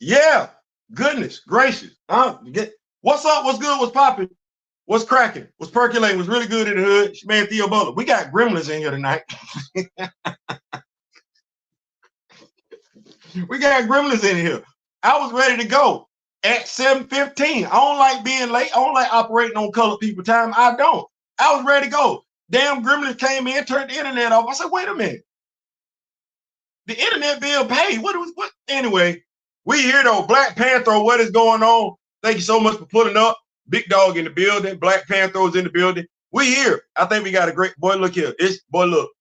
Yeah, goodness gracious. What's up? What's good? What's popping? What's cracking? What's percolating? What's really good in the hood? Man, Theo Butler. We got gremlins in here tonight. We got gremlins in here. I was ready to go at 7:15. I don't like being late. I don't like operating on colored people time. I don't. I was ready to go. Damn gremlins came in, turned the internet off. I said, wait a minute. The internet bill paid. What? Anyway, we here though. Black Panther, what is going on? Thank you so much for putting up. Big Dog in the building. Black Panther is in the building. We here. I think we got a great boy. Look here. Look.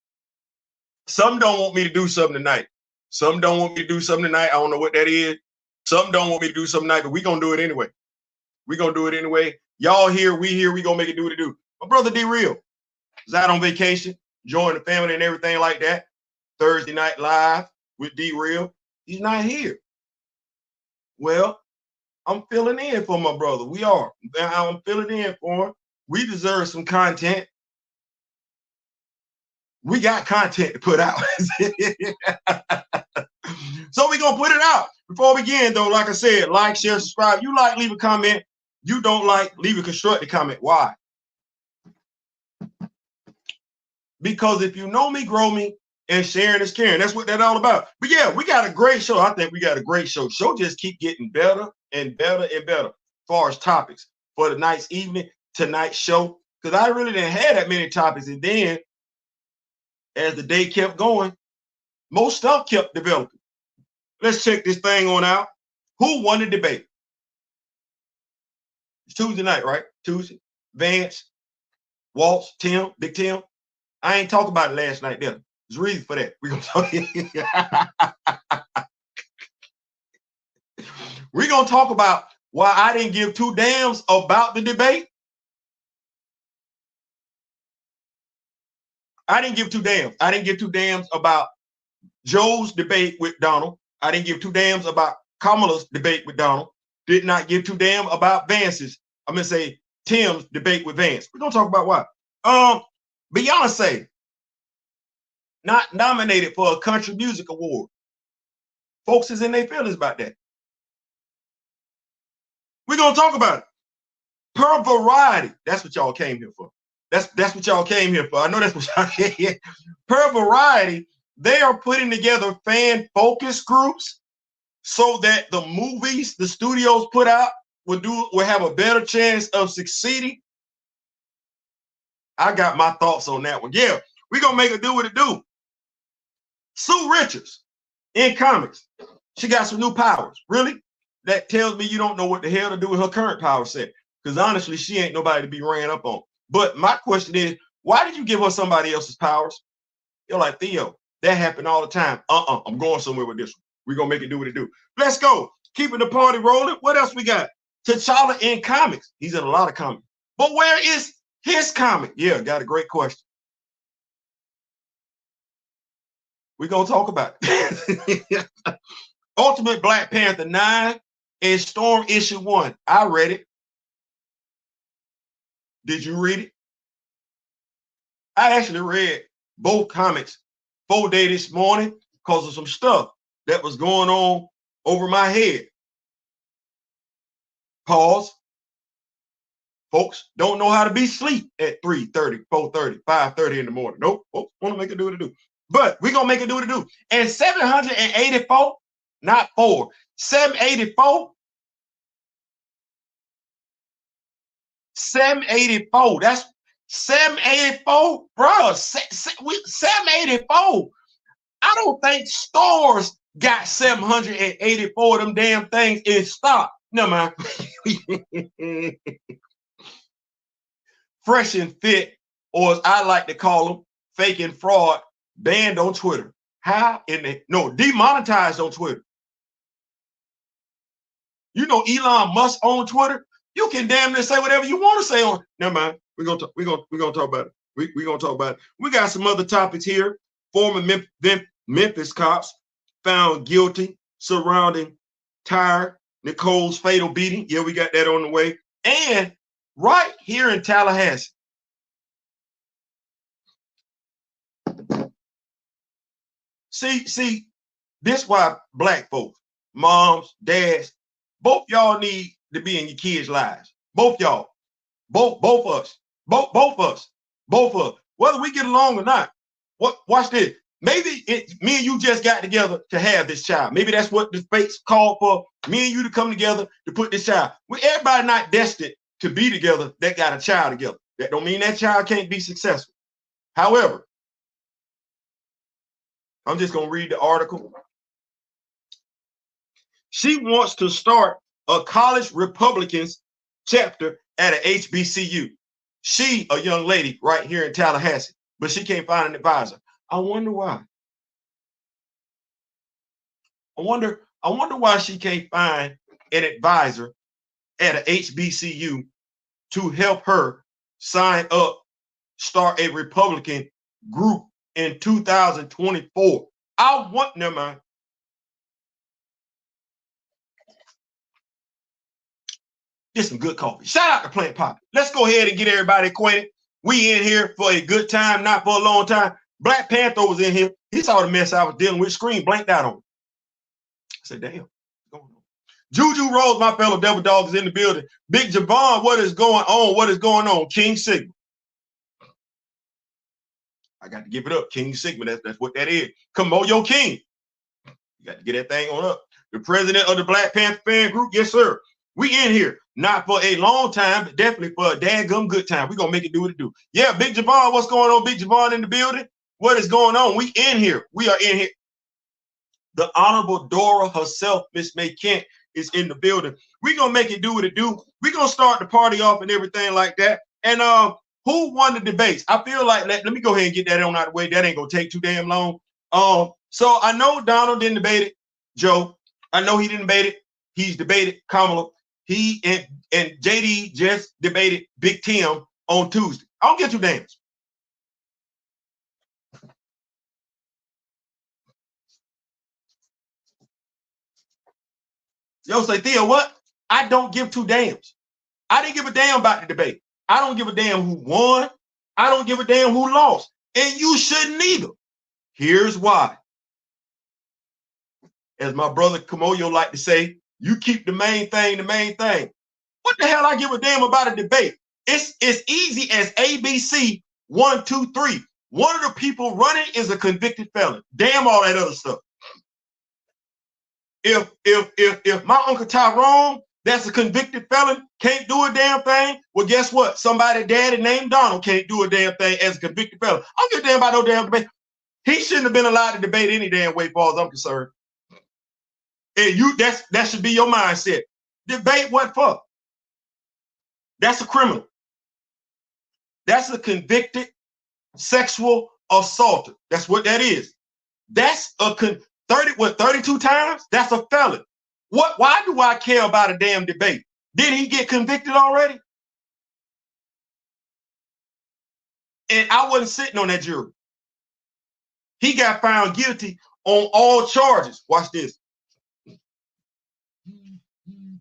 Some don't want me to do something tonight. Some don't want me to do something tonight. I don't know what that is. Some don't want me to do something tonight, but we gonna do it anyway. We gonna do it anyway. Y'all here, we gonna make it do what it do. My brother D Real is out on vacation, join the family and everything like that. Thursday night live with D Real. He's not here. Well, I'm filling in for my brother. We are. I'm filling in for him. We deserve some content. We got content to put out. So we're going to put it out. Before we begin, though, like I said, like, share, subscribe. You like, leave a comment. You don't like, leave a constructive comment. Why? Because if you know me, grow me, and sharing is caring. That's what that's all about. But yeah, we got a great show. I think we got a great show. Show just keep getting better and better and better as far as topics for tonight's show. Because I really didn't have that many topics. And then as the day kept going, most stuff kept developing. Let's check this thing on out. Who won the debate? It's Tuesday night, right? Tuesday. Vance, Waltz, Tim, Big Tim. I ain't talking about it last night, did I? There's a reason for that. We're gonna talk about why I didn't give two damns about the debate. I didn't give two damns. I didn't give two damns about Joe's debate with Donald. I didn't give two damns about Kamala's debate with Donald. Did not give two damn about Vance's. I'm gonna say Tim's debate with Vance. We're gonna talk about why. Beyonce not nominated for a country music award. Folks is in their feelings about that. We're gonna talk about it. Per variety. That's what y'all came here for. That's what y'all came here for. I know that's what y'all came here. Per variety, they are putting together fan focus groups so that the movies the studios put out will have a better chance of succeeding. I got my thoughts on that one. Yeah, we're gonna make it do what it do. Sue Richards in comics. She got some new powers. Really? That tells me you don't know what the hell to do with her current power set. Because honestly, she ain't nobody to be ran up on. But my question is, why did you give her somebody else's powers? You're like, Theo, that happened all the time. I'm going somewhere with this one. We're going to make it do what it do. Let's go. Keeping the party rolling. What else we got? T'Challa in comics. He's in a lot of comics. But where is his comic? Yeah, got a great question. We're going to talk about it. Ultimate Black Panther 9 and Storm issue 1. I read it. Did you read it? I actually read both comics 4 days this morning because of some stuff that was going on over my head. Pause. Folks don't know how to be asleep at 3:30, 4:30, 5:30 in the morning. Nope. Folks want to make it do what it do. But we're going to make it do what it do. And 784, not 4, 784. 784. That's 784, bro. 784. I don't think stores got 784 of them damn things in stock. No, man. Fresh and fit, or as I like to call them, fake and fraud, banned on Twitter. How? Demonetized on Twitter. You know, Elon Musk on Twitter. You can damn near say whatever you want to say on. Never mind. We're gonna talk about it. We're gonna talk about it. We got some other topics here. Former Memphis cops found guilty surrounding Tyre Nicole's fatal beating. Yeah, we got that on the way. And right here in Tallahassee. See, this why black folks, moms, dads, both y'all need to be in your kids' lives. Both y'all, both us, both us, whether we get along or not. Watch this. Maybe me and you just got together to have this child. Maybe that's what the fates called for. Me and you to come together to put this child. Everybody not destined to be together that got a child together. That don't mean that child can't be successful. However, I'm just gonna read the article. She wants to start a college Republicans chapter at an HBCU. She, a young lady right here in Tallahassee, but she can't find an advisor. I wonder why. I wonder why she can't find an advisor at an HBCU to help her sign up, start a Republican group in 2024. Never mind. Get some good coffee. Shout out to Plant Poppy. Let's go ahead and get everybody acquainted. We in here for a good time, not for a long time. Black Panther was in here. He saw the mess I was dealing with. Screen blanked out on him. I said, damn, what's going on? Juju Rose, my fellow Devil Dog, is in the building. Big Javon, what is going on? What is going on? King Sigma. I got to give it up. King Sigma, that's what that is. Kamoyo King. You got to get that thing on up. The president of the Black Panther fan group, yes, sir. We in here, not for a long time, but definitely for a dadgum good time. We're going to make it do what it do. Yeah, Big Javon, what's going on? Big Javon in the building. What is going on? We in here. We are in here. The Honorable Dora herself, Miss May Kent, is in the building. We're going to make it do what it do. We're going to start the party off and everything like that. And who won the debates? I feel like, let me go ahead and get that on out of the way. That ain't going to take too damn long. So I know Donald didn't debate it. Joe, I know he didn't debate it. He's debated Kamala. He and JD just debated Big Tim on Tuesday. I don't get two damns. Yo, say, Theo, what? I don't give two damns. I didn't give a damn about the debate. I don't give a damn who won. I don't give a damn who lost. And you shouldn't either. Here's why. As my brother Kamoyo like to say, you keep the main thing the main thing. What the hell I give a damn about a debate? It's easy as ABC 1, 2, 3. One of the people running is a convicted felon. Damn all that other stuff. If my Uncle Tyrone, that's a convicted felon, can't do a damn thing, well, guess what? Somebody daddy named Donald can't do a damn thing as a convicted felon. I don't give a damn about no damn debate. He shouldn't have been allowed to debate any damn way, far as I'm concerned. And that should be your mindset. Debate what for? That's a criminal. That's a convicted sexual assaulter. That's what that is. That's a 32 times? That's a felon. Why do I care about a damn debate? Did he get convicted already? And I wasn't sitting on that jury. He got found guilty on all charges. Watch this.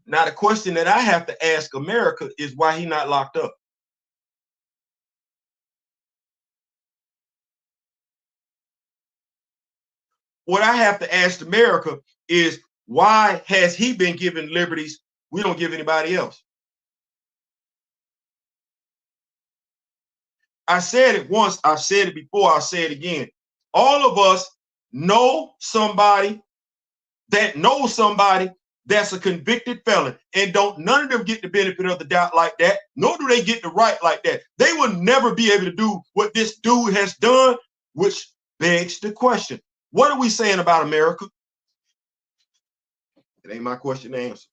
Now, the question that I have to ask America is why he not locked up. What I have to ask America is why has he been given liberties we don't give anybody else? I said it once, I've said it before, I'll say it again. All of us know somebody that knows somebody that's a convicted felon, and don't none of them get the benefit of the doubt like that, nor do they get the right like that. They will never be able to do what this dude has done, which begs the question, what are we saying about America? It ain't my question to answer.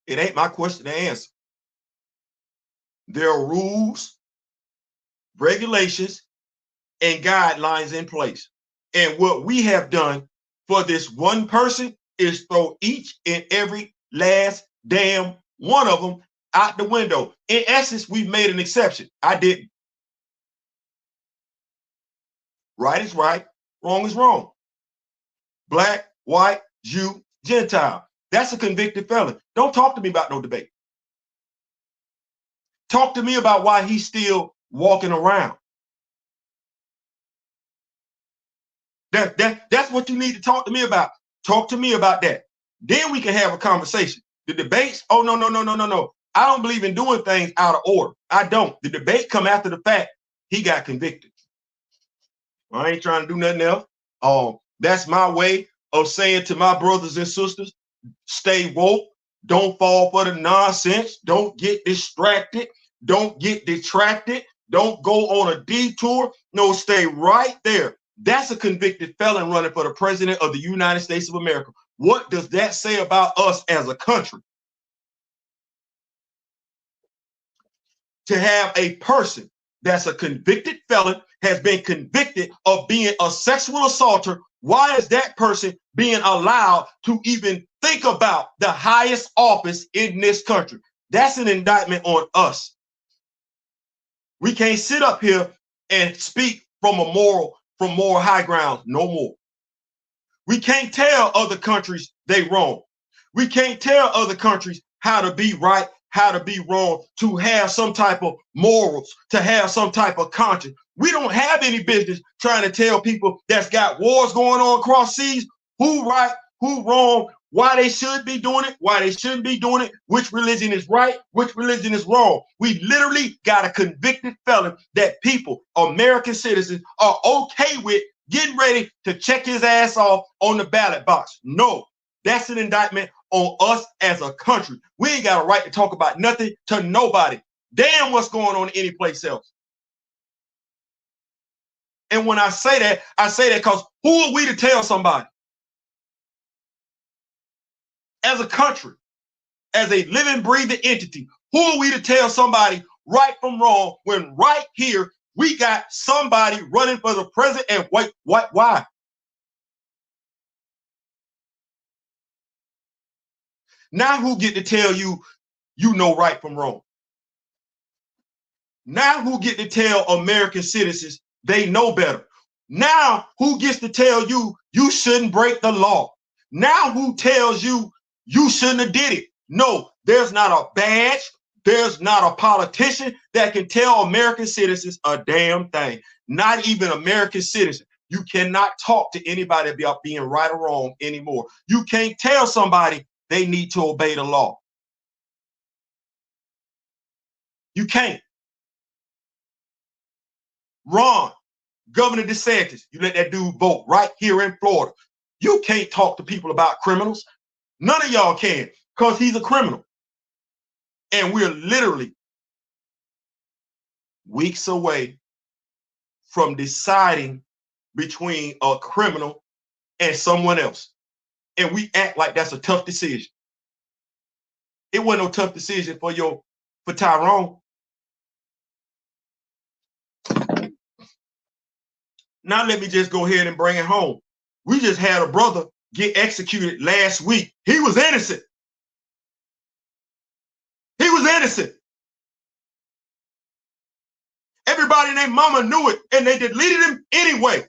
It ain't my question to answer. There are rules, regulations, and guidelines in place. And what we have done for this one person is throw each and every last damn one of them out the window. In essence, we've made an exception. I didn't. Right is right, wrong is wrong. Black, white, Jew, Gentile. That's a convicted felon. Don't talk to me about no debate. Talk to me about why he's still walking around. That's what you need to talk to me about. Talk to me about that. Then we can have a conversation. The debates, oh, no. I don't believe in doing things out of order. I don't. The debate come after the fact he got convicted. I ain't trying to do nothing else. That's my way of saying to my brothers and sisters, stay woke. Don't fall for the nonsense. Don't get distracted. Don't get detracted. Don't go on a detour. No, stay right there. That's a convicted felon running for the president of the United States of America. What does that say about us as a country? To have a person that's a convicted felon, has been convicted of being a sexual assaulter, why is that person being allowed to even think about the highest office in this country? That's an indictment on us. We can't sit up here and speak from moral high ground no more. We can't tell other countries they wrong. We can't tell other countries how to be right, how to be wrong, to have some type of morals, to have some type of conscience. We don't have any business trying to tell people that's got wars going on across seas who right, who wrong, why they should be doing it, why they shouldn't be doing it, which religion is right, which religion is wrong. We literally got a convicted felon that people, American citizens, are okay with getting ready to check his ass off on the ballot box. No, that's an indictment on us as a country. We ain't got a right to talk about nothing to nobody. Damn what's going on any place else. And when I say that because who are we to tell somebody? As a country, as a living, breathing entity, who are we to tell somebody right from wrong when right here we got somebody running for the president? And wait, what? Why? Now who get to tell you you know right from wrong? Now who get to tell American citizens they know better? Now who gets to tell you you shouldn't break the law? Now who tells you you shouldn't have did it? No, there's not a badge. There's not a politician that can tell American citizens a damn thing. Not even American citizens. You cannot talk to anybody about being right or wrong anymore. You can't tell somebody they need to obey the law. You can't. Ron, Governor DeSantis, you let that dude vote right here in Florida. You can't talk to people about criminals. None of y'all can, because he's a criminal. And we're literally weeks away from deciding between a criminal and someone else. And we act like that's a tough decision. It wasn't no tough decision for Tyrone. Now let me just go ahead and bring it home. We just had a brother get executed last week. He was innocent. He was innocent. Everybody and their mama knew it, and they deleted him anyway.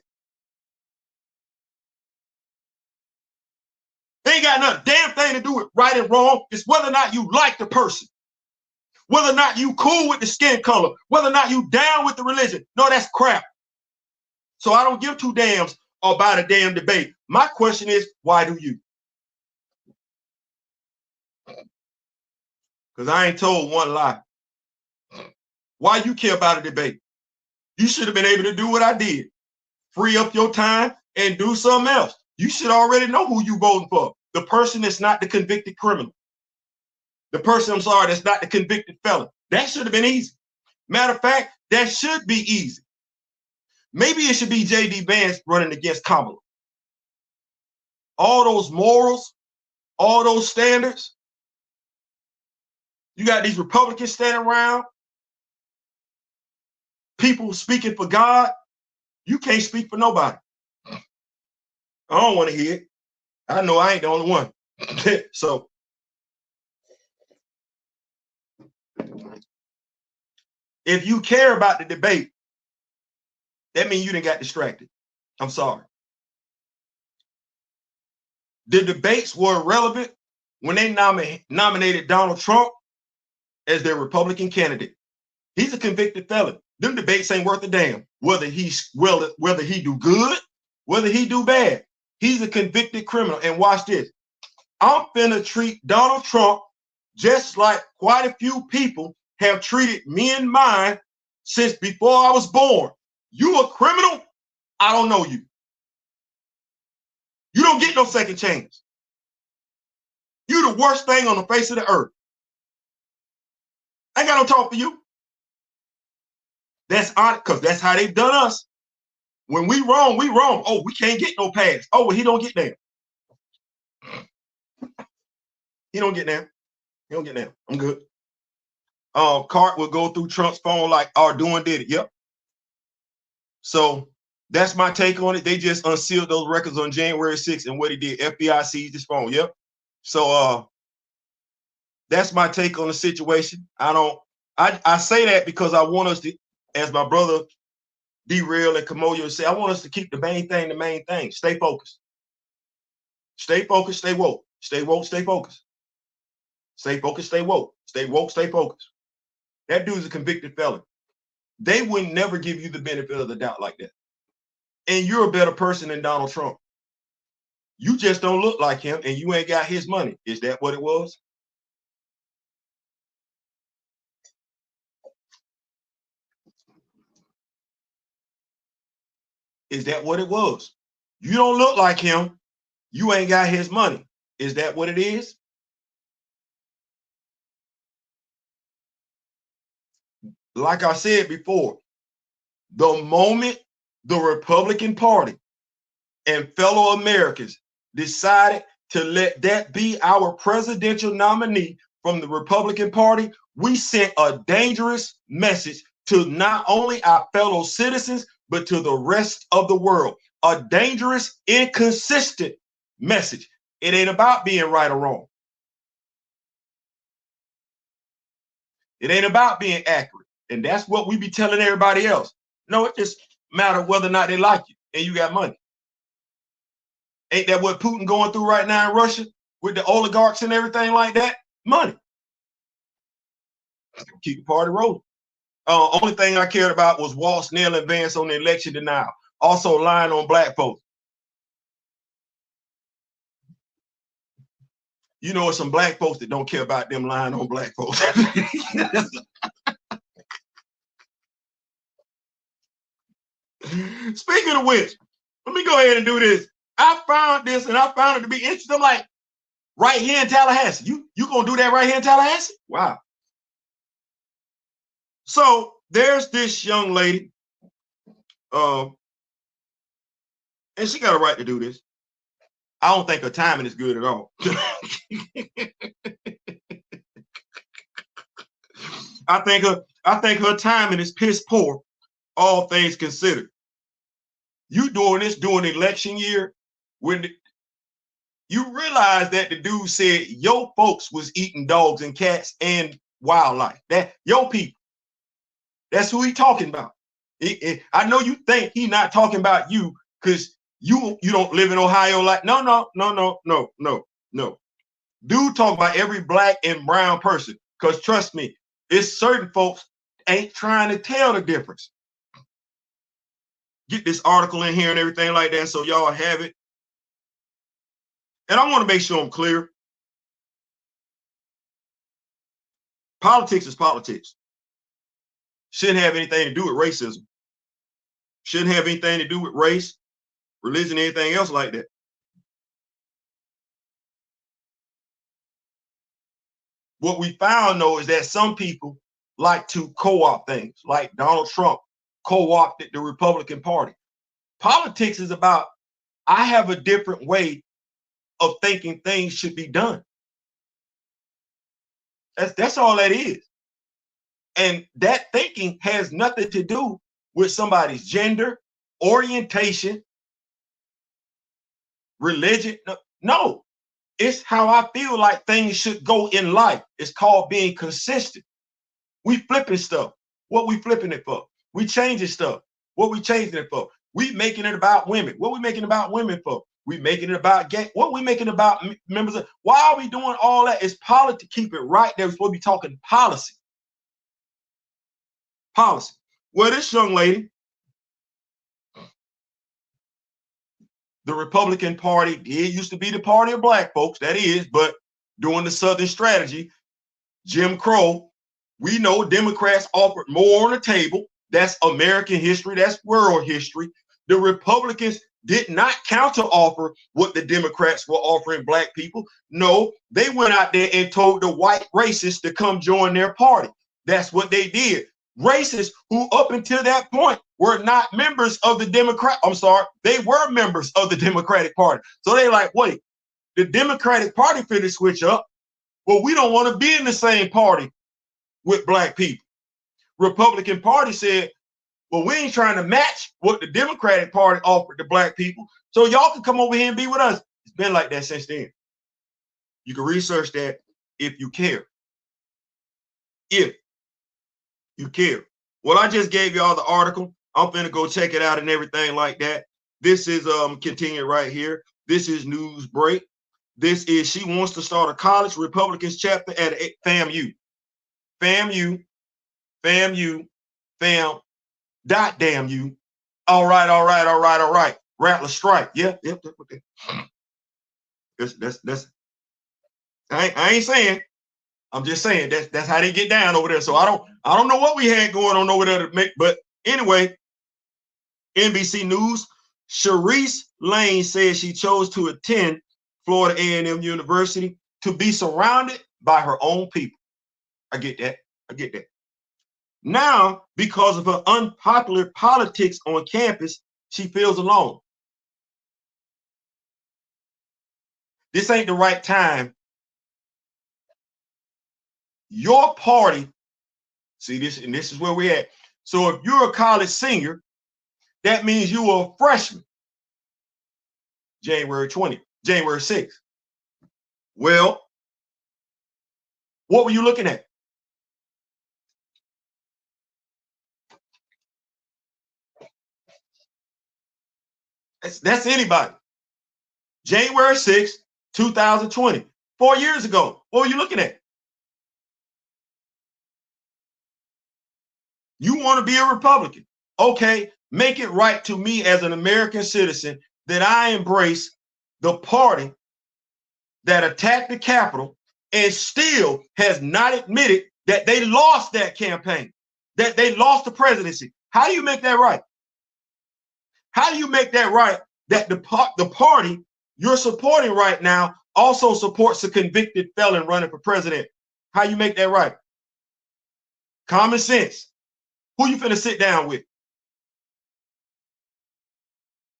They ain't got nothing damn thing to do with right and wrong. It's whether or not you like the person, whether or not you cool with the skin color, whether or not you down with the religion. No, that's crap. So I don't give two damns about a damn debate. My question is, why do you? Because I ain't told one lie. Why you care about a debate? You should have been able to do what I did. Free up your time and do something else. You should already know who you voting for. The person that's not the convicted criminal. The person, I'm sorry, that's not the convicted felon. That should have been easy. Matter of fact, that should be easy. Maybe it should be J.D. Vance running against Kamala. All those morals, all those standards. You got these Republicans standing around, people speaking for God. You can't speak for nobody. I don't want to hear it. I know I ain't the only one. So if you care about the debate, that means you didn't got distracted. I'm sorry. The debates were irrelevant when they nominated Donald Trump as their Republican candidate. He's a convicted felon. Them debates ain't worth a damn. Whether he do good, whether he do bad. He's a convicted criminal. And watch this. I'm finna treat Donald Trump just like quite a few people have treated me and mine since before I was born. You a criminal? I don't know you. You don't get no second chance. You the worst thing on the face of the earth. I ain't got no talk for you. That's honest, because that's how they've done us. When we wrong, we wrong. Oh, we can't get no pass. Oh, well, he don't get there. He don't get there. He don't get there. I'm good. Cart will go through Trump's phone like Ardoin did it. Yep. So that's my take on it. They just unsealed those records on January 6th, and what he did, FBI seized his phone. Yep. So that's my take on the situation. I say that because I want us to, as my brother D-Real and Kamoyo say, I want us to keep the main thing the main thing. Stay focused. Stay focused, stay woke. Stay woke, stay focused. Stay focused, stay woke. Stay woke, stay focused. That dude's a convicted felon. They would never give you the benefit of the doubt like that. And you're a better person than Donald Trump. You just don't look like him, and you ain't got his money. Is that what it was? Is that what it was? You don't look like him. You ain't got his money. Is that what it is? Like I said before, the moment the Republican Party and fellow Americans decided to let that be our presidential nominee from the Republican Party, we sent a dangerous message to not only our fellow citizens, but to the rest of the world. A dangerous, inconsistent message. It ain't about being right or wrong. It ain't about being accurate. And that's what we be telling everybody else. No, it just matters whether or not they like you and you got money. Ain't that what Putin going through right now in Russia with the oligarchs and everything like that? Money. Keep the party rolling. Only thing I cared about was Walt's nailing Vance on the election denial. Also lying on black folks. You know, some black folks that don't care about them lying on black folks. Speaking of which, let me go ahead and do this. I found this and I found it to be interesting. I'm like, right here in Tallahassee. You gonna do that right here in Tallahassee? Wow. So there's this young lady, and she got a right to do this. I don't think her timing is good at all. I think her timing is piss poor, all things considered. You doing this during election year when you realize that the dude said your folks was eating dogs and cats and wildlife. That your people. That's who he talking about. I know you think he not talking about you because you don't live in Ohio. Like no. Dude talk about every black and brown person. Because trust me, it's certain folks ain't trying to tell the difference. Get this article in here and everything like that so y'all have it. And I want to make sure I'm clear. Politics is politics. Shouldn't have anything to do with racism. Shouldn't have anything to do with race, religion, anything else like that. What we found, though, is that some people like to co-opt things, like Donald Trump co-opted the Republican Party. Politics is about, I have a different way of thinking things should be done. That's all that is. And that thinking has nothing to do with somebody's gender, orientation, religion. No, it's how I feel like things should go in life. It's called being consistent. We flipping stuff. What we flipping it for? We changing stuff. What we changing it for? We making it about women. What we making about women for? We making it about gay. What we making about members of? Why are we doing all that? It's politics. Keep it right there. We're supposed to be talking policy. policy. Well, this young lady, the Republican Party, it used to be the party of black folks, that is, but during the Southern strategy, Jim Crow, we know Democrats offered more on the table. That's American history. That's world history. The Republicans did not counter offer what the Democrats were offering black people. No, they went out there and told the white racists to come join their party. That's what they did. Racists who up until that point were not members of the they were members of the Democratic Party. So they like, wait, the Democratic Party finna switch up. Well, we don't want to be in the same party with black people. Republican Party said, well, we ain't trying to match what the Democratic Party offered to black people. So y'all can come over here and be with us. It's been like that since then. You can research that if you care. If you care. Well, I just gave y'all the article. I'm finna go check it out and everything like that. This is continuing right here. This is news break. This is she wants to start a college Republicans chapter at FAMU. FAMU, FAMU, FAM, dot damn you. All right. Rattler strike. Yep. Okay. That's I ain't saying. I'm just saying that's how they get down over there. So I don't know what we had going on over there to make, but anyway, NBC News, Sharice Lane says she chose to attend Florida A&M University to be surrounded by her own people. I get that. Now, because of her unpopular politics on campus, she feels alone. This ain't the right time. Your party, see this, and this is where we're at. So if you're a college senior, that means you were a freshman January 6th. Well, what were you looking at? That's anybody. January 6th, 2020, 4 years ago. What were you looking at? You want to be a Republican. Okay, make it right to me as an American citizen that I embrace the party that attacked the Capitol and still has not admitted that they lost that campaign, that they lost the presidency. How do you make that right? How do you make that right that the party you're supporting right now also supports a convicted felon running for president? How you make that right? Common sense. Who you finna sit down with?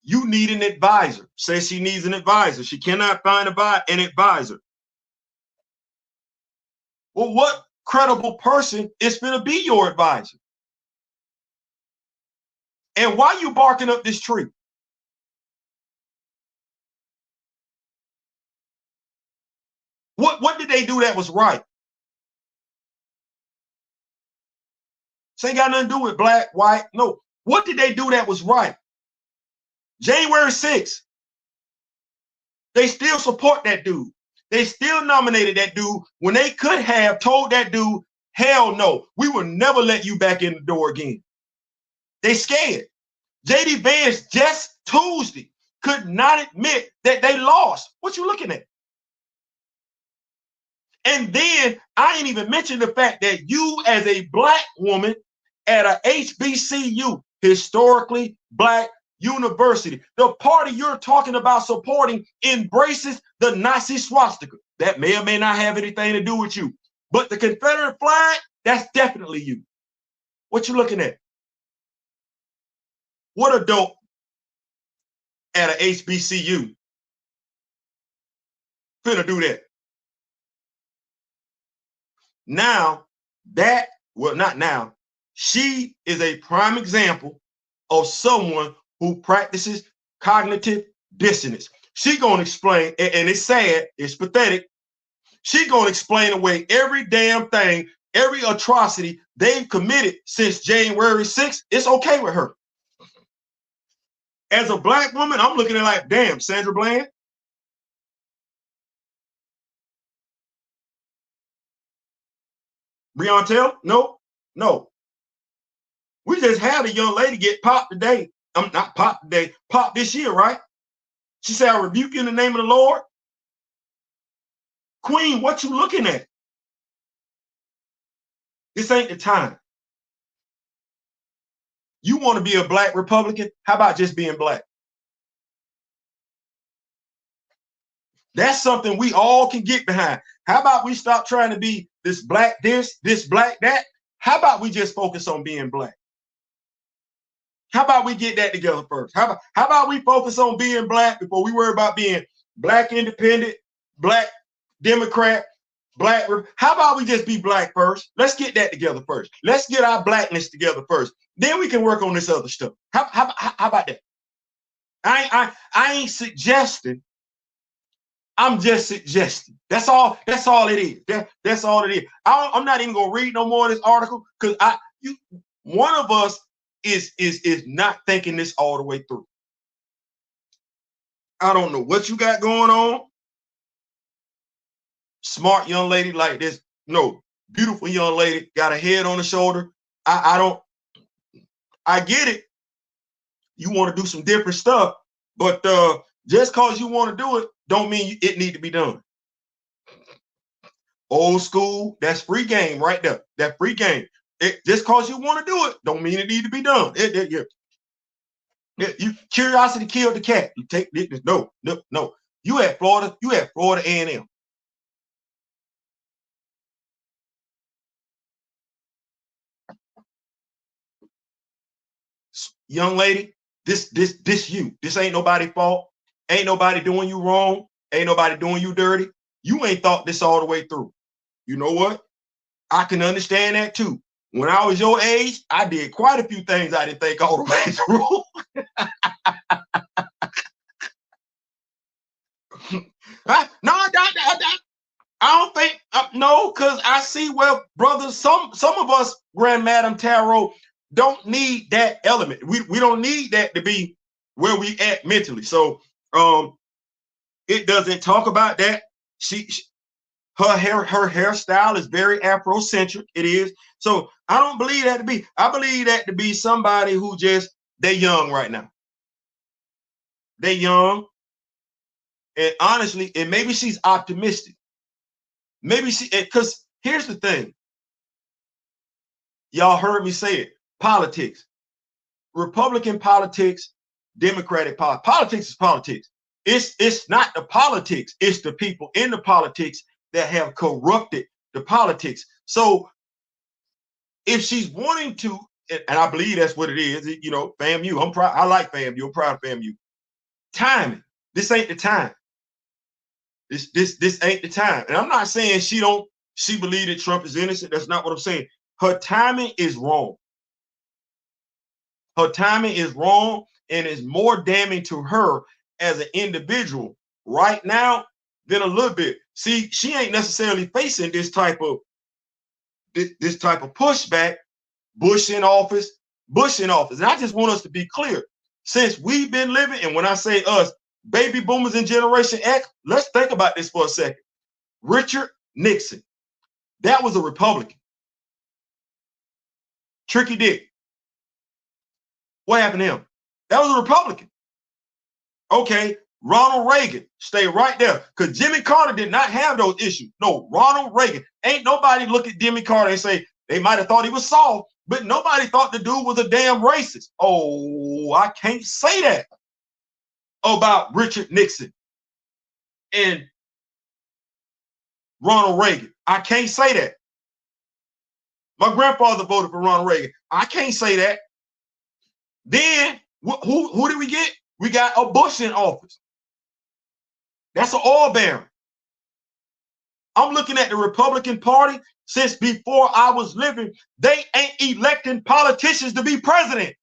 You need an advisor. Says she needs an advisor. She cannot find an advisor. Well, what credible person is finna be your advisor? And why you barking up this tree? What did they do that was right? This ain't got nothing to do with black, white. No. What did they do that was right? January 6th. They still support that dude. They still nominated that dude when they could have told that dude, hell no, we will never let you back in the door again. They scared. J.D. Vance just Tuesday could not admit that they lost. What you looking at? And then I ain't even mentioned the fact that you as a black woman at a HBCU, historically black university, the party you're talking about supporting embraces the Nazi swastika. That may or may not have anything to do with you. But the Confederate flag, that's definitely you. What you looking at? What adult at a HBCU finna do that? Now, not now, she is a prime example of someone who practices cognitive dissonance. She gonna explain, and it's sad, it's pathetic. She gonna explain away every damn thing, every atrocity they've committed since January 6th. It's okay with her. As a black woman, I'm looking at it like, damn, Sandra Bland. Beyonce? No. We just had a young lady get popped today. I'm not popped today, popped this year, right? She said, I rebuke you in the name of the Lord. Queen, what you looking at? This ain't the time. You want to be a black Republican? How about just being black? That's something we all can get behind. How about we stop trying to be this black this black that? How about we just focus on being black? How about we get that together first? How about we focus on being black before we worry about being black independent, black Democrat, black? How about we just be black first? Let's get that together first. Let's get our blackness together first. Then we can work on this other stuff. How about that? I ain't suggesting. I'm just suggesting. That's all it is. That's all it is. I'm not even gonna read no more of this article because one of us is not thinking this all the way through. I don't know what you got going on. Smart young lady like this, no, beautiful young lady, got a head on the shoulder. I get it. You want to do some different stuff, but just cause you want to do it, don't mean it need to be done. Old school, that's free game right there. That free game. Just cause you want to do it, don't mean it need to be done. Curiosity killed the cat. You take this. No. You at Florida A&M. Young lady, this you. This ain't nobody's fault. Ain't nobody doing you wrong. Ain't nobody doing you dirty. You ain't thought this all the way through. You know what? I can understand that too. When I was your age, I did quite a few things I didn't think all the way through. No, I don't think no, because I see where brothers, some of us, Grand Madam Tarot, don't need that element. We don't need that to be where we at mentally. So it doesn't talk about that. Her hairstyle is very Afrocentric. It is. So I don't believe that to be. I believe that to be somebody who just, they young right now. They young. And honestly, and maybe she's optimistic. Maybe because here's the thing. Y'all heard me say it. Politics. Republican politics, Democratic politics. Politics is politics. It's not the politics. It's the people in the politics that have corrupted the politics. So if she's wanting to, and I believe that's what it is, you know, FAMU. I'm proud. I like FAMU. I'm proud of FAMU. Timing. This ain't the time. This ain't the time. And I'm not saying she believe that Trump is innocent. That's not what I'm saying. Her timing is wrong. Her timing is wrong and is more damning to her as an individual right now than a little bit. See, she ain't necessarily facing this type of pushback. Bush in office. And I just want us to be clear. Since we've been living, and when I say us, baby boomers and Generation X, let's think about this for a second. Richard Nixon, that was a Republican. Tricky Dick, what happened to him? That was a Republican. Okay, Ronald Reagan, stay right there. Because Jimmy Carter did not have those issues. No, Ronald Reagan. Ain't nobody look at Jimmy Carter and say, they might have thought he was soft, but nobody thought the dude was a damn racist. Oh, I can't say that about Richard Nixon and Ronald Reagan. I can't say that. My grandfather voted for Ronald Reagan. I can't say that. Then who did we get? We got a Bush in office. That's an oil baron. I'm looking at the Republican Party since before I was living. They ain't electing politicians to be president.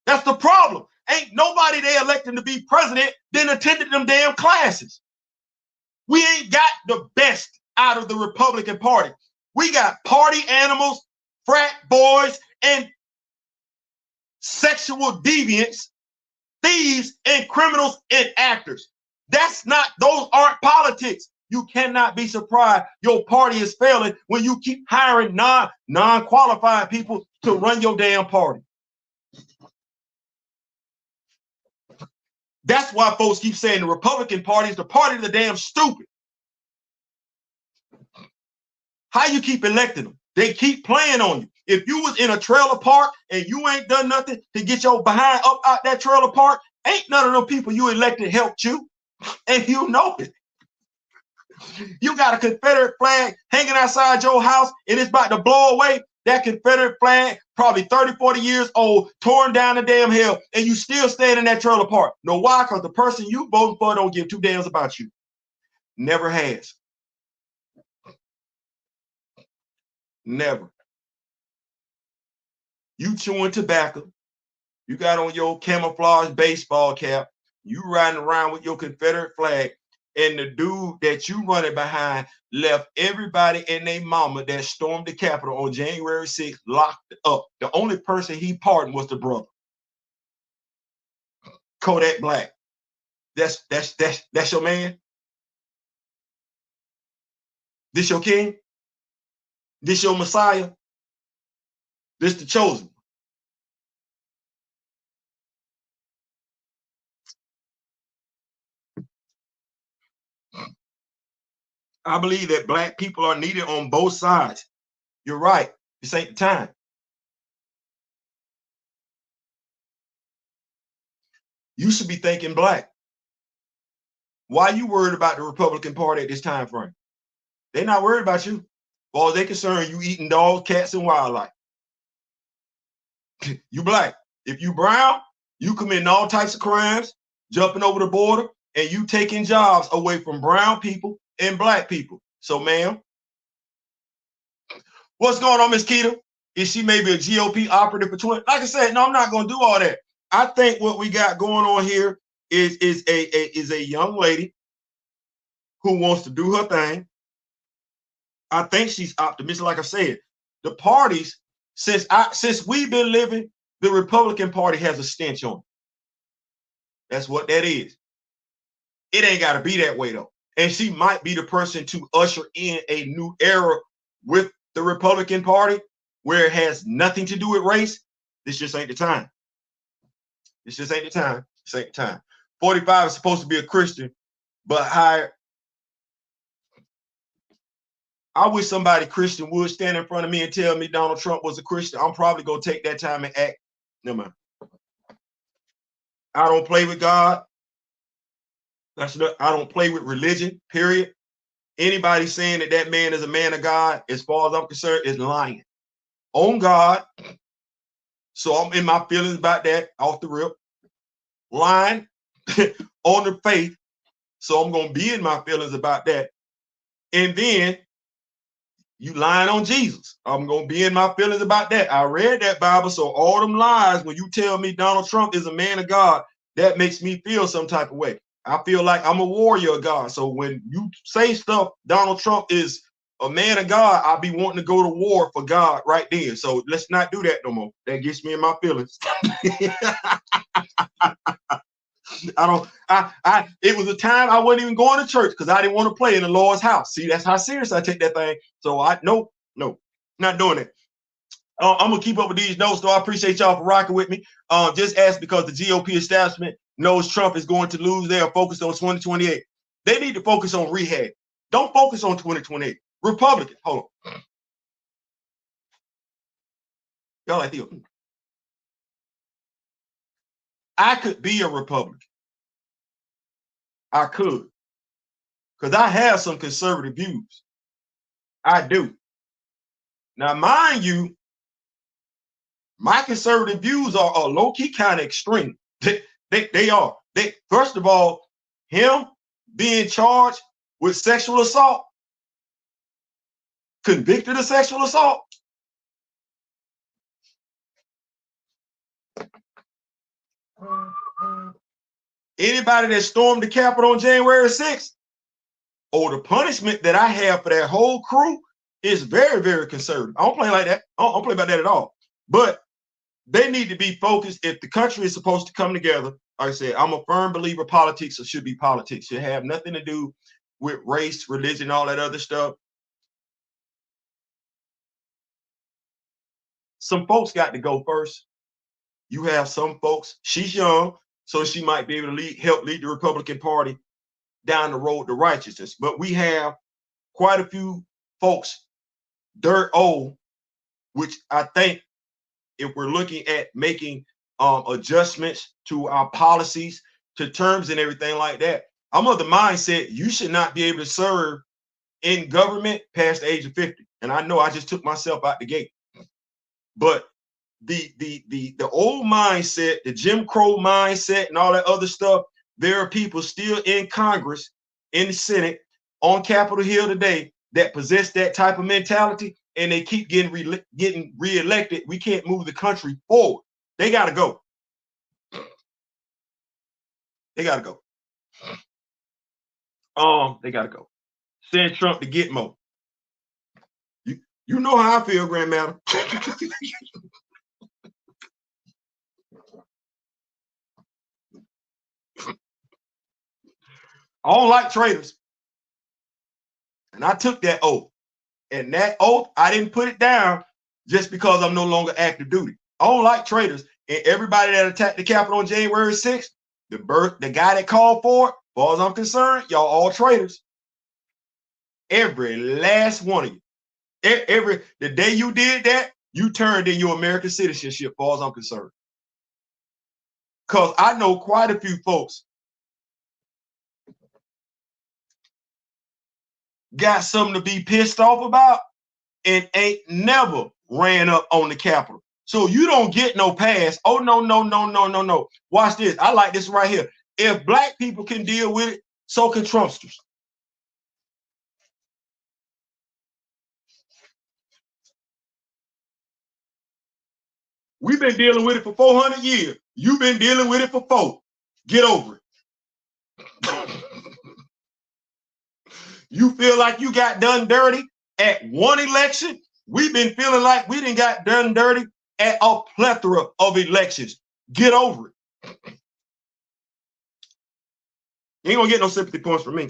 That's the problem. Ain't nobody they electing to be president then attended them damn classes. We ain't got the best out of the Republican Party. We got party animals, frat boys, and sexual deviants, thieves and criminals and actors. Those aren't politics. You cannot be surprised your party is failing when you keep hiring non-qualified people to run your damn party. That's why folks keep saying the Republican Party is the party of the damn stupid. How you keep electing them? They keep playing on you. If you was in a trailer park and you ain't done nothing to get your behind up out that trailer park, ain't none of them people you elected helped you. And you know it. You got a Confederate flag hanging outside your house and it's about to blow away. That Confederate flag, probably 30, 40 years old, torn down the damn hell, and you still staying in that trailer park. Know why? Because the person you voting for don't give two damns about you. Never has. Never. You chewing tobacco. You got on your camouflage baseball cap. You riding around with your Confederate flag. And the dude that you running behind left everybody and their mama that stormed the Capitol on January 6th locked up. The only person he pardoned was the brother. Kodak Black. That's your man? This your king? This your Messiah? This the chosen? I believe that black people are needed on both sides. You're right. This ain't the time. You should be thinking black. Why are you worried about the Republican Party at this time frame? They're not worried about you. As far as they're concerned, you eating dogs, cats, and wildlife. You black. If you brown, you committing all types of crimes, jumping over the border, and you taking jobs away from brown people and black people. So, ma'am, what's going on, Miss Keita? Is she maybe a GOP operative for 20? Like I said, no, I'm not going to do all that. I think what we got going on here is a young lady who wants to do her thing. I think she's optimistic. Like I said, the parties, since we've been living, the Republican Party has a stench on it. That's what that is. It ain't got to be that way, though. And she might be the person to usher in a new era with the Republican Party where it has nothing to do with race. This just ain't the time. This just ain't the time. This ain't the time. 45 is supposed to be a Christian, but higher. I wish somebody Christian would stand in front of me and tell me Donald Trump was a Christian. I'm probably going to take that time and act. Never mind. I don't play with God. I don't play with religion, period. Anybody saying that that man is a man of God, as far as I'm concerned, is lying on God. So I'm in my feelings about that off the rip. Lying on the faith. So I'm going to be in my feelings about that. And then you lying on Jesus. I'm going to be in my feelings about that. I read that Bible. So all them lies, when you tell me Donald Trump is a man of God, that makes me feel some type of way. I feel like I'm a warrior of God. So when you say stuff, Donald Trump is a man of God, I'll be wanting to go to war for God right then. So let's not do that no more. That gets me in my feelings. It was a time I wasn't even going to church because I didn't want to play in the Lord's house. See, that's how serious I take that thing. So no, not doing it. I'm gonna keep up with these notes, though. I appreciate y'all for rocking with me. Just ask because the GOP establishment knows Trump is going to lose. They are focused on 2028. They need to focus on rehab. Don't focus on 2028. Republican, hold on. Y'all like Theo. I could be a Republican. I could. Because I have some conservative views. I do. Now, mind you, my conservative views are low-key kind of extreme. They are. First of all, him being charged with sexual assault, convicted of sexual assault. Anybody that stormed the Capitol on January 6th, the punishment that I have for that whole crew is very, very conservative. I don't play like that. I don't play about that at all. But they need to be focused. If the country is supposed to come together, like I said, I'm a firm believer politics should be politics. Should have nothing to do with race, religion, all that other stuff. Some folks got to go first. You have some folks, she's young, so she might be able to help lead the Republican Party down the road to righteousness. But we have quite a few folks dirt old, which I think if we're looking at making adjustments to our policies, to terms and everything like that, I'm of the mindset you should not be able to serve in government past the age of 50. And I know I just took myself out the gate. But the old mindset, the Jim Crow mindset and all that other stuff, there are people still in Congress, in the Senate, on Capitol Hill today that possess that type of mentality, and they keep getting reelected. We can't move the country forward. They got to go. They got to go. They got to go. Send Trump to Gitmo. You know how I feel, Grandmaster. I don't like traitors. And I took that oath. And that oath, I didn't put it down just because I'm no longer active duty. I don't like traitors. And everybody that attacked the Capitol on January 6th, the guy that called for it, as far as I'm concerned, y'all all traitors. Every last one of you. The day you did that, you turned in your American citizenship, as far as I'm concerned. Because I know quite a few folks got something to be pissed off about and ain't never ran up on the Capitol. So you don't get no pass. Oh, no, no, no, no, no, no. Watch this. I like this right here. If black people can deal with it, so can Trumpsters. We've been dealing with it for 400 years. You've been dealing with it for 4. Get over it. You feel like you got done dirty at one election? We've been feeling like we didn't got done dirty at a plethora of elections. Get over it. You ain't gonna get no sympathy points from me.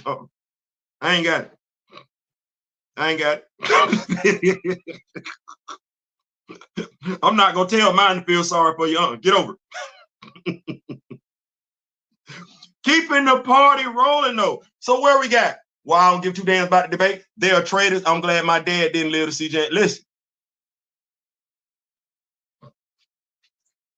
I ain't got it. I ain't got it. I'm not gonna tell mine to feel sorry for you. Get over it. Keeping the party rolling though. So where we got? Well, I don't give 2 damns about the debate. They are traitors. I'm glad my dad didn't live to see Jan. Listen,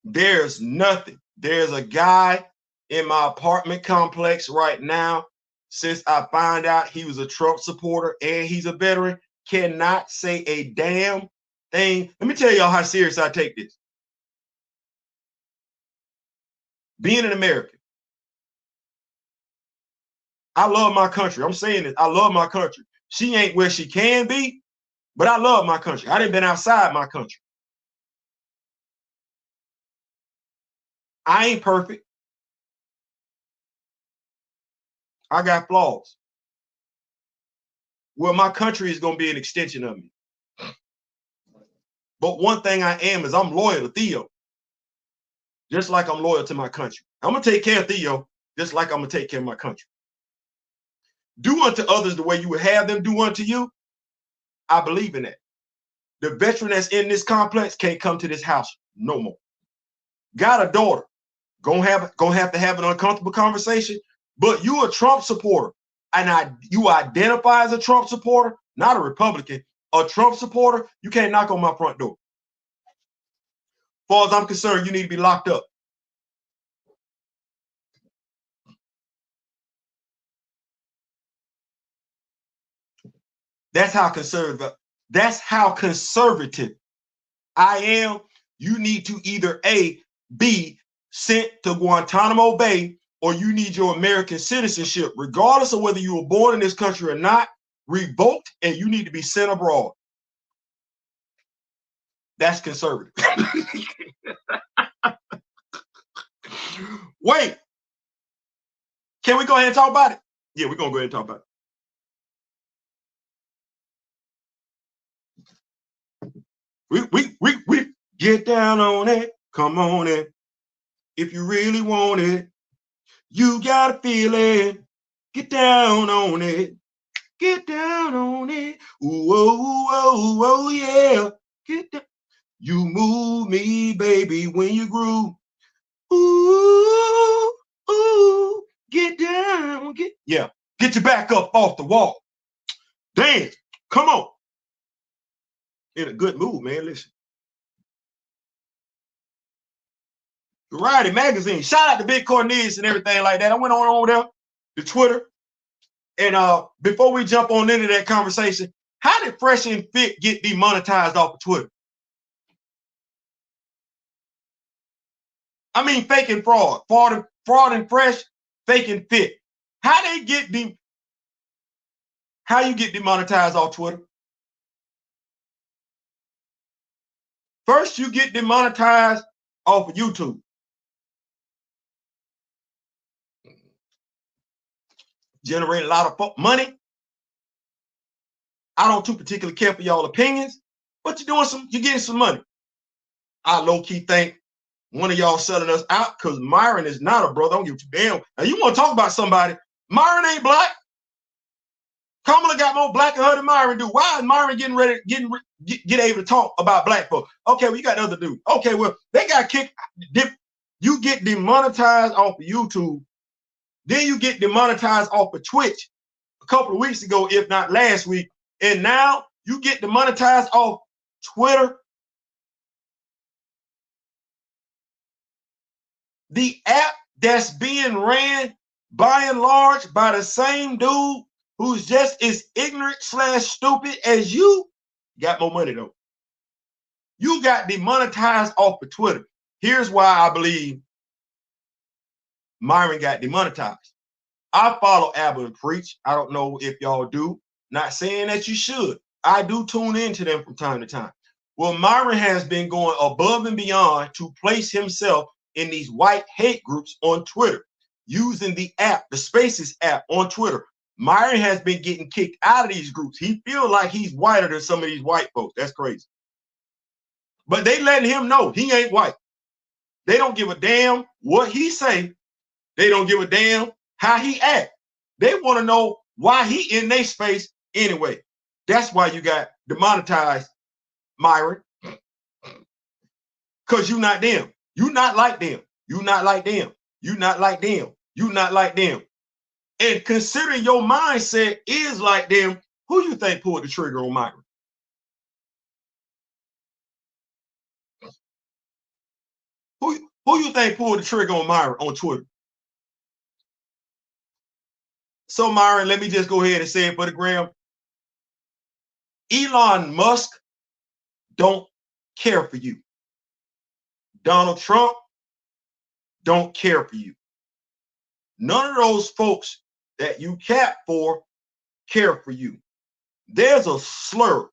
there's nothing. There's a guy in my apartment complex right now. Since I found out he was a Trump supporter and he's a veteran, cannot say a damn thing. Let me tell y'all how serious I take this. Being an American, I love my country. I'm saying this. I love my country. She ain't where she can be, but I love my country. I done been outside my country. I ain't perfect. I got flaws. Well, my country is going to be an extension of me. But one thing I am is I'm loyal to Theo, just like I'm loyal to my country. I'm going to take care of Theo, just like I'm going to take care of my country. Do unto others the way you would have them do unto you. I believe in that. The veteran that's in this complex can't come to this house no more. Got a daughter. Gonna have to have an uncomfortable conversation. But you a Trump supporter, and you identify as a Trump supporter, not a Republican, a Trump supporter. You can't knock on my front door. As far as I'm concerned, you need to be locked up. That's how conservative. That's how conservative I am. You need to either be sent to Guantanamo Bay, or you need your American citizenship, regardless of whether you were born in this country or not, revoked, and you need to be sent abroad. That's conservative. Wait, can we go ahead and talk about it? Yeah, we're gonna go ahead and talk about it. We get down on it. Come on in. If you really want it, you gotta feel it. Get down on it. Get down on it. Ooh, oh, oh, oh, yeah. Get down. You move me, baby, when you groove. Ooh, ooh, get down. Get your back up off the wall. Dance. Come on. In a good mood, man. Listen. Variety magazine. Shout out to Big Cornelius and everything like that. I went on over there to Twitter. And before we jump on into that conversation, how did Fresh and Fit get demonetized off of Twitter? I mean, fake and fraud. Fraud and Fresh, fake and Fit. How you get demonetized off Twitter? First, you get demonetized off of YouTube. Generate a lot of money. I don't too particularly care for y'all opinions, but you're getting some money. I low-key think one of y'all selling us out because Myron is not a brother. I don't give a damn. Now you want to talk about somebody? Myron ain't black. Kamala got more black in her than Myron do. Why is Myron get able to talk about black folks? Okay, well, you got other dudes. Okay, well, they got kicked. You get demonetized off of YouTube. Then you get demonetized off of Twitch a couple of weeks ago, if not last week. And now you get demonetized off Twitter. The app that's being ran by and large by the same dude who's just as ignorant / stupid as you, got more money though. You got demonetized off of Twitter. Here's why I believe Myron got demonetized. I follow Abba and Preach. I don't know if y'all do. Not saying that you should. I do tune into them from time to time. Well, Myron has been going above and beyond to place himself in these white hate groups on Twitter, using the app, the Spaces app on Twitter. Myron has been getting kicked out of these groups. He feels like he's whiter than some of these white folks. That's crazy. But they letting him know he ain't white. They don't give a damn what he say. They don't give a damn how he act. They want to know why he in their space anyway. That's why you got demonetized, Myron. Because you not them. You not like them. You not like them. You not like them. You not like them. And considering your mindset is like them, who you think pulled the trigger on Myron? Who you think pulled the trigger on Myron on Twitter? So Myron, let me just go ahead and say it for the gram. Elon Musk don't care for you. Donald Trump don't care for you. None of those folks that you cap for care for you. There's a slur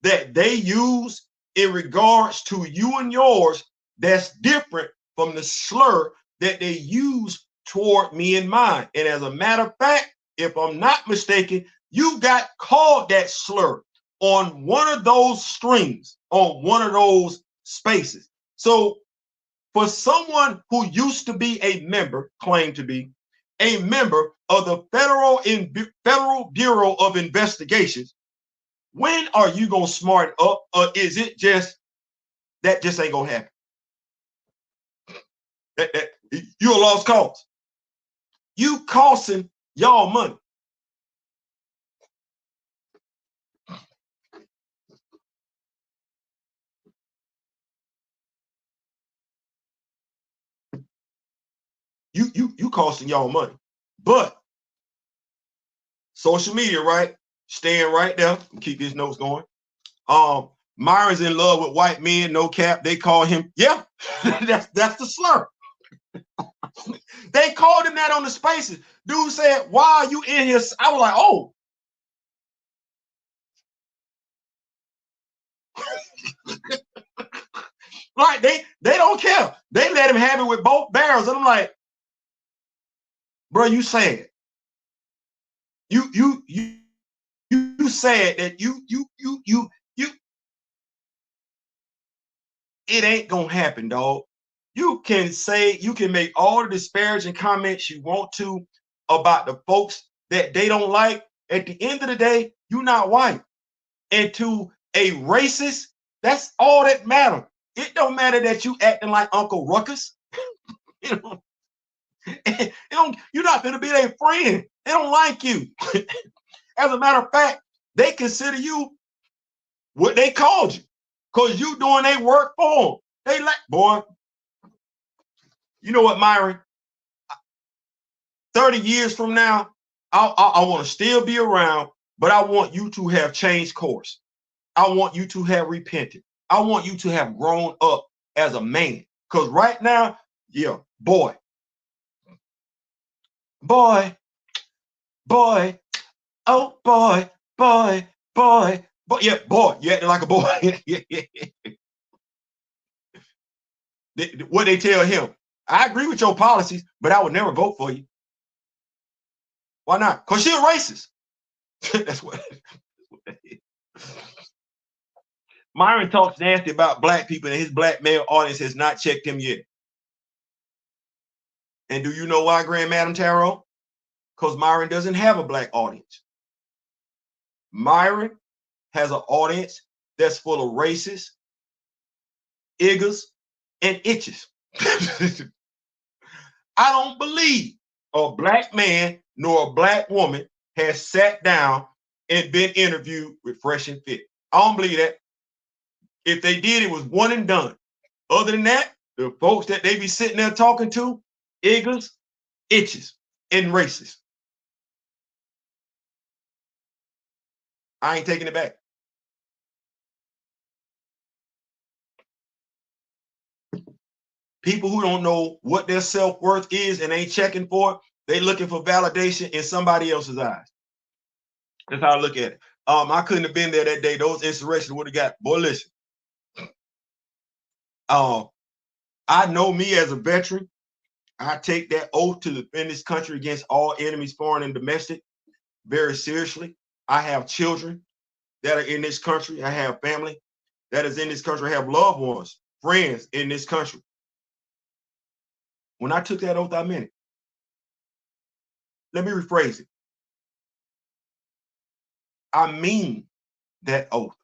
that they use in regards to you and yours that's different from the slur that they use toward me and mine. And as a matter of fact, if I'm not mistaken, you got called that slur on one of those streams, on one of those spaces. So for someone who used to be a member, claimed to be a member of the Federal Bureau of Investigations, when are you going to smart up? Or is it just that just ain't going to happen? You're a lost cause. You costing y'all money. You costing y'all money. But social media, right? Staying right there. Keep his notes going. Myron's in love with white men, no cap. They call him, yeah, that's the slur. They called him that on the spaces. Dude said, why are you in here? I was like, oh. Like they don't care. They let him have it with both barrels. And I'm like, bro, you sad. You said that you it ain't gonna happen, dog. You can make all the disparaging comments you want to about the folks that they don't like, At the end of the day, you're not white. And to a racist, that's all that matters. It don't matter that you acting like Uncle Ruckus. You know, you're not going to be their friend. They don't like you. As a matter of fact, they consider you what they called you because you doing their work for them. They like, boy, you know what, Myron? 30 years from now, I want to still be around, but I want you to have changed course. I want you to have repented. I want you to have grown up as a man. Because right now, yeah, boy, oh boy, yeah, boy, you acting like a boy. What they tell him, I agree with your policies, but I would never vote for you. Why not? Because you're a racist. That's what that is. Myron talks nasty about black people, and his black male audience has not checked him yet. And do you know why, Grand Madam Tarot? Because Myron doesn't have a black audience. Myron has an audience that's full of racists, iggers, and itches. I don't believe a black man nor a black woman has sat down and been interviewed with Fresh and Fit. I don't believe that. If they did, it was one and done. Other than that, the folks that they be sitting there talking to, iggers, itches, and racists. I ain't taking it back. People who don't know what their self-worth is and ain't checking for it, they looking for validation in somebody else's eyes. That's how I look at it. I couldn't have been there that day. Those inspirations would have got, boy, listen. I know me as a veteran. I take that oath to defend this country against all enemies, foreign and domestic, very seriously. I have children that are in this country. I have family that is in this country. I have loved ones, friends in this country. When I took that oath, I meant it. Let me rephrase it. I mean that oath.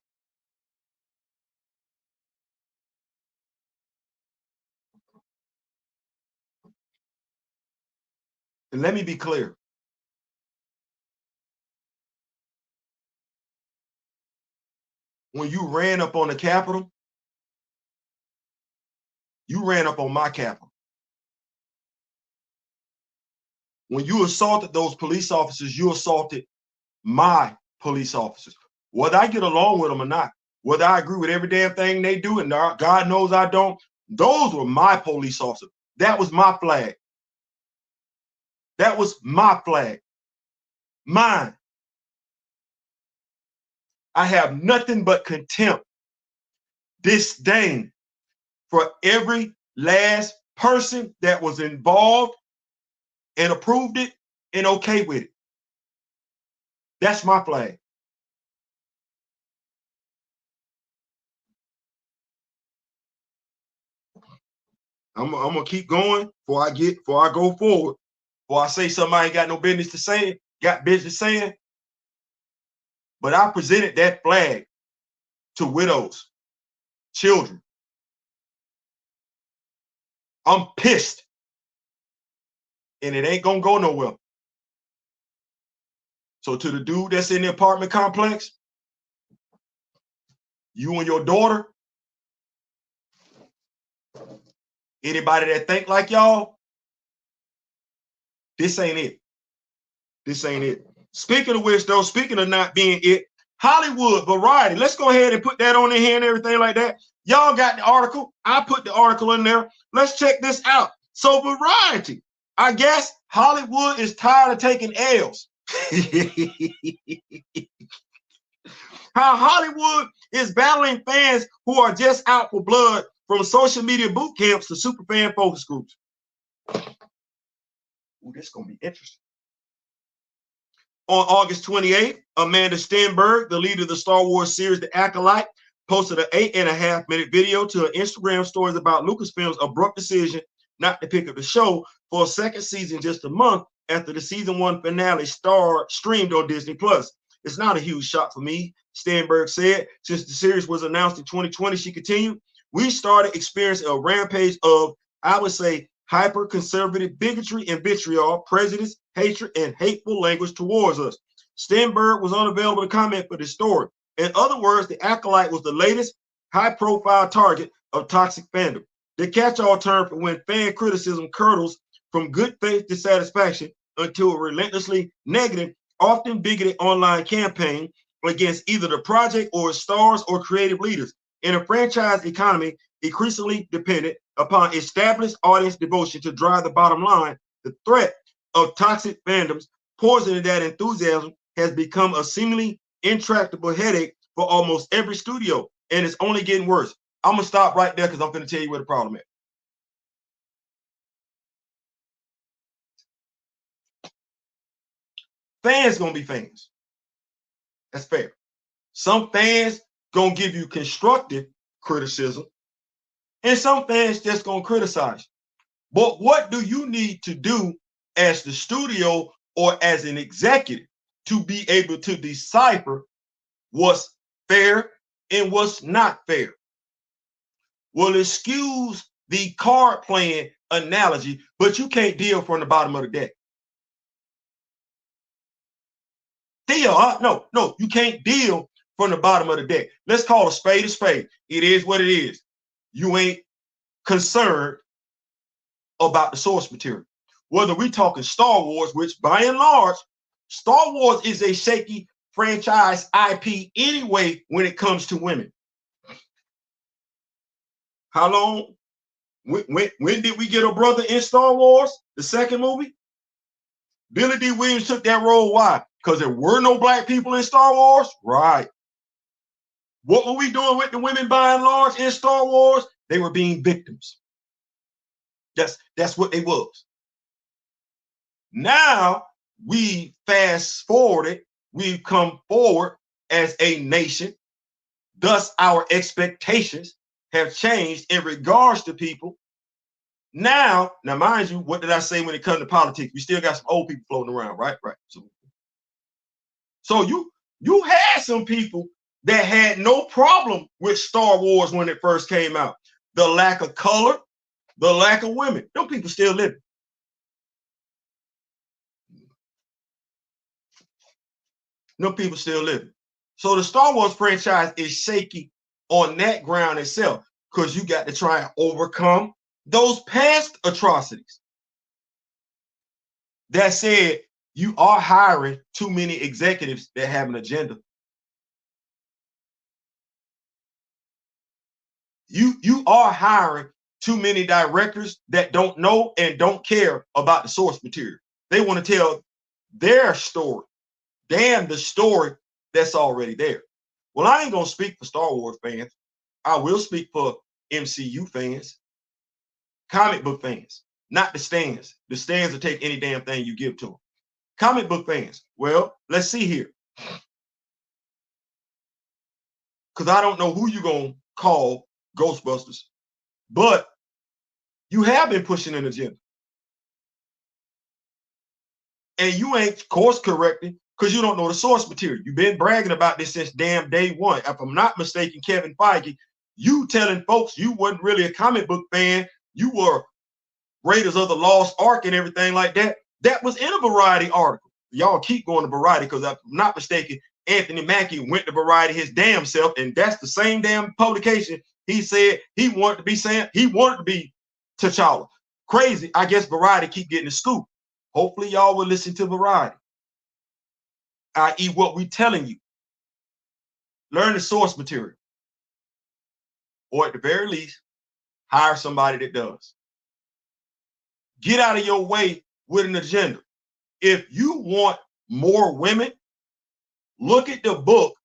And let me be clear. When you ran up on the Capitol, you ran up on my Capitol. When you assaulted those police officers, you assaulted my police officers. Whether I get along with them or not, whether I agree with every damn thing they do, and God knows I don't, those were my police officers. That was my flag. That was my flag. Mine. I have nothing but contempt, disdain for every last person that was involved and approved it and okay with it. That's my flag. I'm gonna keep going before I go forward. Before I say something I ain't got no business to say, got business saying. But I presented that flag to widows, children. I'm pissed. And it ain't gonna go nowhere. So to the dude that's in the apartment complex, you and your daughter, anybody that think like y'all, this ain't it. This ain't it. Speaking of which, though, speaking of not being it, Hollywood Variety. Let's go ahead and put that on in here and everything like that. Y'all got the article. I put the article in there. Let's check this out. So Variety, I guess Hollywood is tired of taking L's. How Hollywood is battling fans who are just out for blood, from social media boot camps to superfan focus groups. Ooh, this is going to be interesting. On August 28th, Amanda Stenberg, the leader of the Star Wars series The Acolyte, posted an 8.5-minute video to her Instagram stories about Lucasfilm's abrupt decision not to pick up the show for a second season just a month after the season 1 finale streamed on Disney Plus. It's not a huge shock for me, Stenberg said. Since the series was announced in 2020, she continued, we started experiencing a rampage of, I would say, hyper-conservative bigotry and vitriol, prejudice, hatred, and hateful language towards us. Stenberg was unavailable to comment for this story. In other words, the Acolyte was the latest high-profile target of toxic fandom. The catch-all term for when fan criticism curdles from good faith dissatisfaction until a relentlessly negative, often bigoted online campaign against either the project or its stars or creative leaders. In a franchise economy increasingly dependent upon established audience devotion to drive the bottom line, the threat of toxic fandoms poisoning that enthusiasm has become a seemingly intractable headache for almost every studio, and it's only getting worse. I'm gonna stop right there because I'm gonna tell you where the problem is. Fans gonna be fans. That's fair. Some fans gonna give you constructive criticism, and some fans just gonna criticize. But what do you need to do as the studio or as an executive to be able to decipher what's fair and what's not fair? Well, excuse the card playing analogy, but you can't deal from the bottom of the deck. Theo, no, you can't deal from the bottom of the deck. Let's call a spade a spade. It is what it is. You ain't concerned about the source material. Whether we talking Star Wars, which by and large, Star Wars is a shaky franchise IP anyway when it comes to women. How long? When did we get a brother in Star Wars? The second movie? Billy D. Williams took that role. Why? Because there were no black people in Star Wars? Right. What were we doing with the women by and large in Star Wars? They were being victims. That's what they was. Now we fast forwarded, we've come forward as a nation. Thus, our expectations have changed in regards to people. Now, mind you, what did I say when it comes to politics? We still got some old people floating around, right? Right. So you had some people that had no problem with Star Wars when it first came out. The lack of color, the lack of women. Those people still living. No people still living. So the Star Wars franchise is shaky on that ground itself because you got to try and overcome those past atrocities. That said, you are hiring too many executives that have an agenda. You are hiring too many directors that don't know and don't care about the source material. They want to tell their story. Damn the story that's already there. Well, I ain't gonna speak for Star Wars fans. I will speak for MCU fans, comic book fans, not the stands. The stands will take any damn thing you give to them. Comic book fans. Well, let's see here. Because I don't know who you're gonna call Ghostbusters, but you have been pushing an agenda. And you ain't course correcting because you don't know the source material. You've been bragging about this since damn day one. If I'm not mistaken, Kevin Feige, you telling folks you wasn't really a comic book fan, you were Raiders of the Lost Ark and everything like that. That was in a Variety article. Y'all keep going to Variety because if I'm not mistaken, Anthony Mackie went to Variety his damn self, and that's the same damn publication he said he wanted to be saying he wanted to be T'Challa. Crazy. I guess Variety keep getting the scoop. Hopefully y'all will listen to Variety, i.e. what we telling you. Learn the source material. Or at the very least, hire somebody that does. Get out of your way with an agenda. If you want more women, look at the book,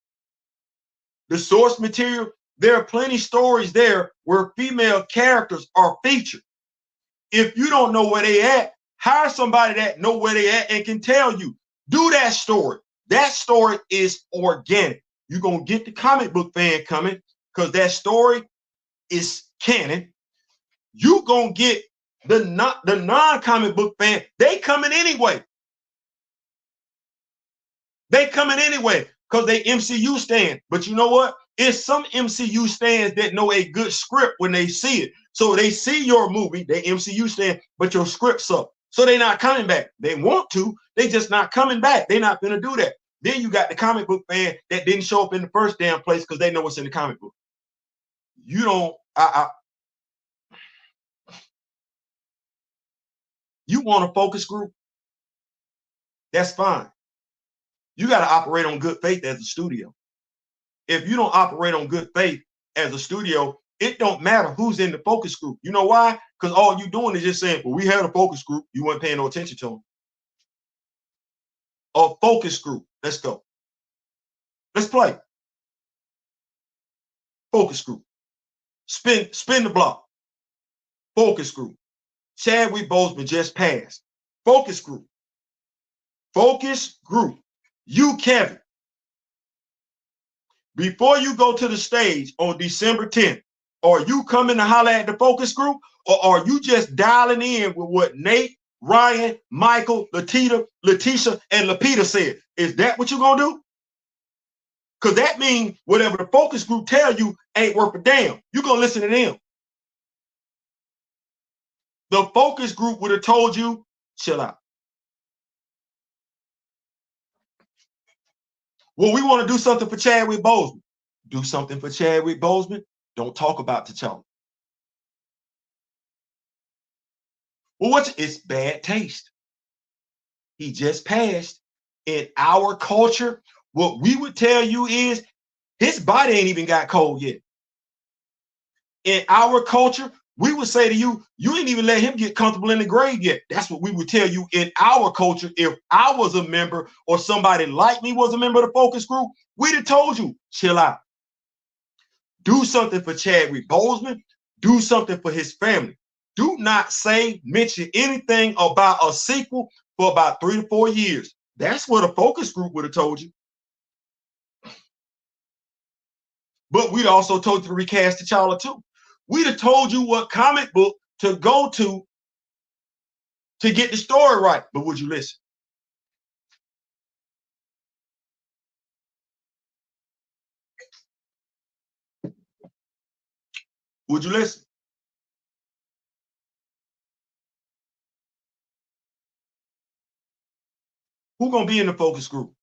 the source material. There are plenty of stories there where female characters are featured. If you don't know where they at, hire somebody that know where they at and can tell you. Do that story. That story is organic. You're going to get the comic book fan coming because that story is canon. You're going to get the non-comic book fan. They coming anyway They coming anyway because they MCU stand. But you know what? It's some MCU stands that know a good script when they see it. So they see your movie, they MCU stand, but your script sucks. So they're not coming back. They want to, they just not coming back. They're not gonna do that. Then you got the comic book fan that didn't show up in the first damn place because they know what's in the comic book. You don't, you want a focus group? That's fine. You got to operate on good faith as a studio. If you don't operate on good faith as a studio, it don't matter who's in the focus group. You know why? Because all you doing is just saying, well, we had a focus group. You weren't paying no attention to them. A focus group. Let's go. Let's play. Focus group. Spin the block. Focus group. Chadwick Boseman just passed. Focus group. Focus group. You, Kevin, before you go to the stage on December 10th, are you coming to holler at the focus group, or are you just dialing in with what Nate, Ryan, Michael, Letitia, and Lapita said? Is that what you're going to do? Because that means whatever the focus group tell you ain't worth a damn. You're going to listen to them. The focus group would have told you, chill out. Well, we want to do something for Chadwick Boseman. Do something for Chadwick Boseman. Don't talk about T'Challa. Well, it's bad taste. He just passed. In our culture, what we would tell you is his body ain't even got cold yet. In our culture, we would say to you, you ain't even let him get comfortable in the grave yet. That's what we would tell you in our culture. If I was a member or somebody like me was a member of the focus group, we'd have told you, chill out. Do something for Chadwick Boseman. Do something for his family. Do not mention anything about a sequel for about 3 to 4 years. That's what a focus group would have told you. But we'd also told you to recast T'Challa too. We'd have told you what comic book to go to get the story right. But would you listen? Would you listen? Who gonna be in the focus group?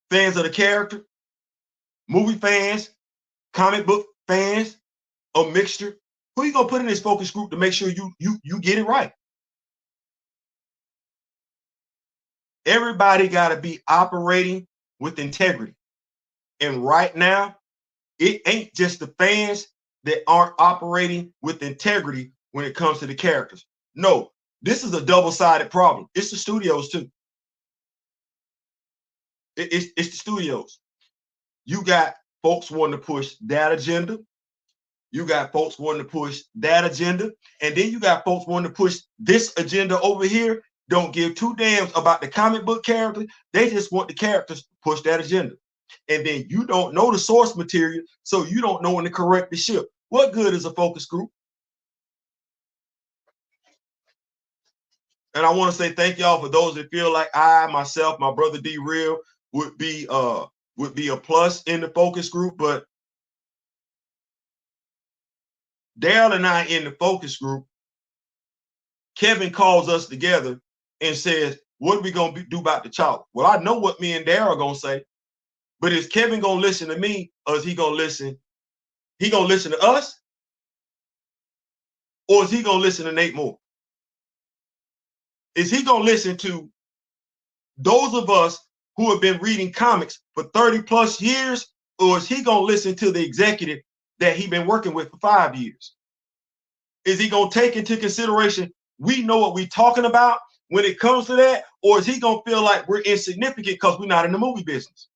Fans of the character, movie fans, comic book fans, a mixture. Who you gonna put in this focus group to make sure you get it right? Everybody got to be operating with integrity. And right now, it ain't just the fans that aren't operating with integrity when it comes to the characters. No, this is a double-sided problem. It's the studios too. It's the studios. You got folks wanting to push that agenda. You got folks wanting to push that agenda. And then you got folks wanting to push this agenda over here. Don't give two damns about the comic book character. They just want the characters to push that agenda. And then you don't know the source material, so you don't know when to correct the ship. What good is a focus group? And I want to say thank y'all for those that feel like I, myself, my brother D Real would be a plus in the focus group, but Daryl and I in the focus group, Kevin calls us together and says, what are we going to do about the T'Challa? Well, I know what me and Daryl are going to say, but is Kevin going to listen to me, or is he going to listen? He going to listen to us, or is he going to listen to Nate Moore? Is he going to listen to those of us who have been reading comics for 30 plus years, or is he going to listen to the executive that he's been working with for 5 years? Is he going to take into consideration we know what we're talking about when it comes to that, or is he going to feel like we're insignificant because we're not in the movie business?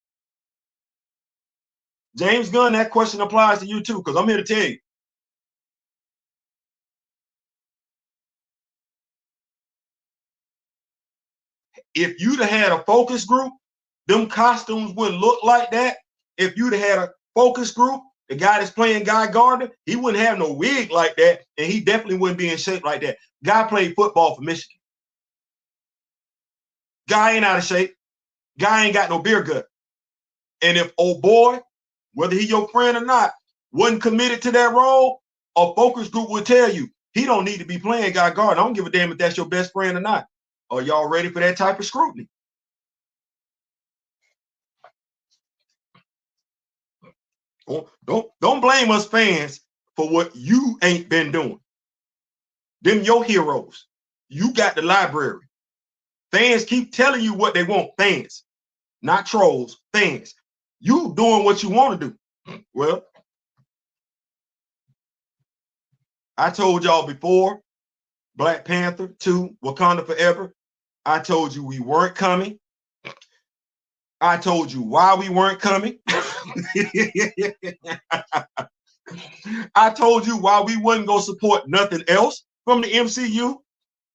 James Gunn, that question applies to you too, because I'm here to tell you. If you'd have had a focus group, them costumes wouldn't look like that. If you'd have had a focus group, the guy that's playing Guy Gardner, he wouldn't have no wig like that, and he definitely wouldn't be in shape like that. Guy played football for Michigan. Guy ain't out of shape. Guy ain't got no beer gut. And if old boy, whether he your friend or not, wasn't committed to that role, a focus group will tell you he don't need to be playing guy guard. I don't give a damn if that's your best friend or not. Are y'all ready for that type of scrutiny? Don't blame us fans for what you ain't been doing. Them your heroes. You got the library. Fans keep telling you what they want. Fans, not trolls. Fans. You doing what you want to do. Well, I told y'all before, Black Panther 2, Wakanda Forever. I told you we weren't coming. I told you why we weren't coming. I told you why we wasn't going to support nothing else from the MCU.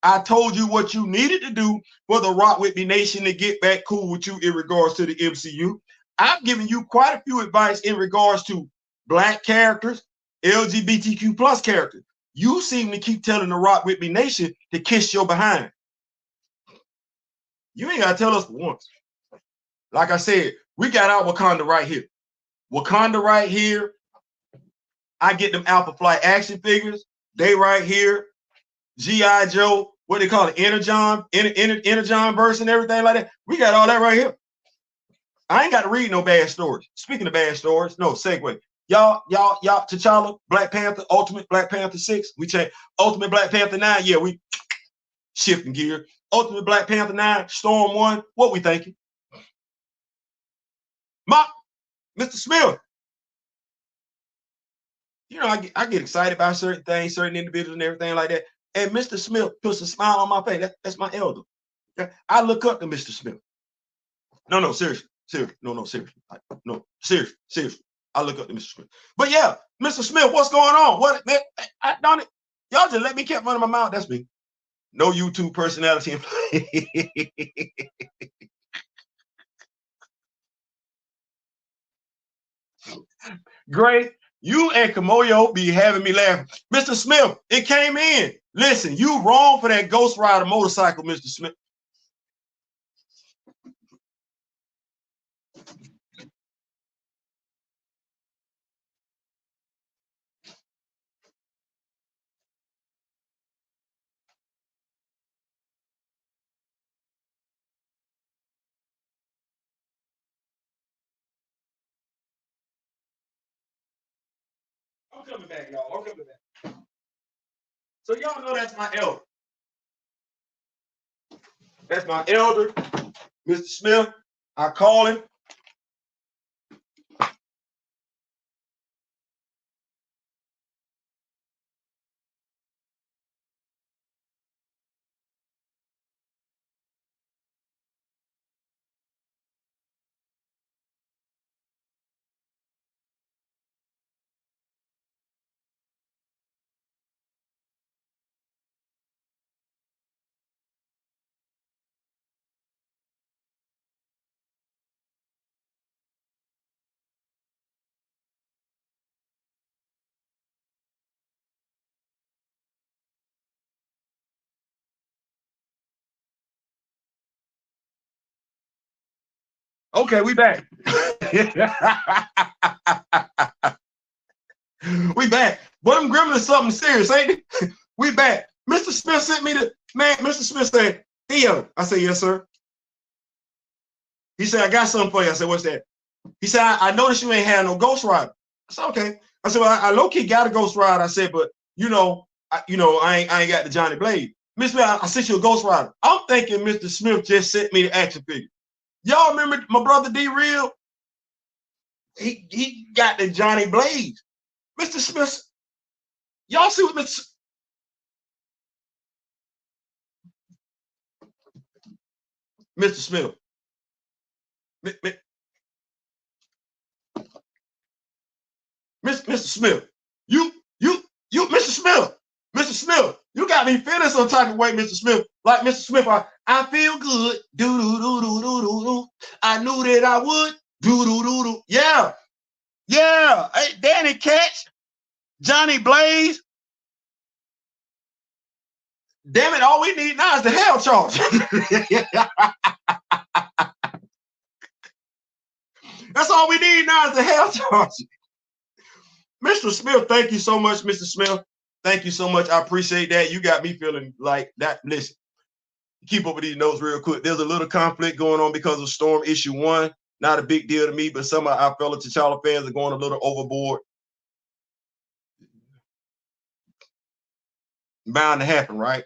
I told you what you needed to do for the Rock With Me Nation to get back cool with you in regards to the MCU. I've given you quite a few advice in regards to Black characters, LGBTQ plus characters. You seem to keep telling the Rock With Me Nation to kiss your behind. You ain't got to tell us for once. Like I said, we got our Wakanda right here. Wakanda right here. I get them Alpha Flight action figures. They right here. G.I. Joe, what they call it, Energon verse and everything like that. We got all that right here. I ain't got to read no bad stories. Speaking of bad stories, no, segue. Y'all, T'Challa, Black Panther, Ultimate Black Panther 6. We change Ultimate Black Panther 9. Yeah, we shifting gear. Ultimate Black Panther 9, Storm 1. What we thinking? Mr. Smith. You know, I get excited about certain things, certain individuals and everything like that. And Mr. Smith puts a smile on my face. That's my elder. I look up to Mr. Smith. No, seriously. No, seriously. No, seriously. I look up to Mr. Smith. But yeah, Mr. Smith, what's going on? What, man? I don't it. Y'all just let me keep running my mouth. That's me. No YouTube personality. Great. You and Kamoyo be having me laughing. Mr. Smith, it came in. Listen, you wrong for that Ghost Rider motorcycle, Mr. Smith. I'm coming back, y'all. I'm coming back. So y'all know that's my elder. That's my elder, Mr. Smith. I call him. Okay, we back. We back. But I'm gremlins something serious, ain't it? We back. Mr. Smith sent me the man. Mr. Smith said, Theo. I said, yes, sir. He said, I got something for you. I said, what's that? He said, I noticed you ain't had no Ghost Rider. I said, okay. I said, well, I low-key got a Ghost Rider. I said, but I ain't got the Johnny Blade. Mr. Smith, I sent you a Ghost Rider. I'm thinking Mr. Smith just sent me the action figure. Y'all remember my brother D-Real? He got the Johnny Blade. Mr. Smith, y'all see what Mr. Smith. Mr. Smith, you, Mr. Smith, you got me feeling some type of way, Mr. Smith. Like Mr. Smith, I feel good. Do do do do do do do. I knew that I would. Do do do do. Yeah. Hey, Danny Catch, Johnny Blaze. Damn it, all we need now is the hell charge. That's all we need now is the hell charge. Mr. Smith, thank you so much, Mr. Smith. Thank you so much. I appreciate that. You got me feeling like that. Listen, keep up with these notes real quick. There's a little conflict going on because of Storm Issue 1. Not a big deal to me, but some of our fellow T'Challa fans are going a little overboard. Bound to happen, right?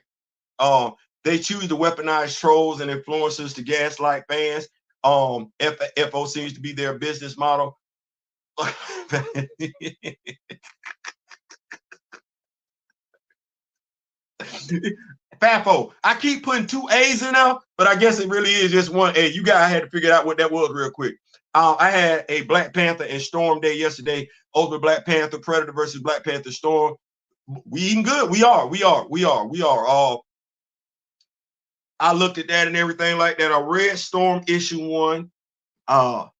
They choose to weaponize trolls and influencers to gaslight fans. FO seems to be their business model. FAFO. I keep putting 2 A's in there, but I guess it really is just 1 A. You guys had to figure out what that was real quick. I had a Black Panther and Storm day yesterday. Ultimate Black Panther, Predator versus Black Panther Storm. We eating good. We are. I looked at that and everything like that. I read Storm Issue 1. My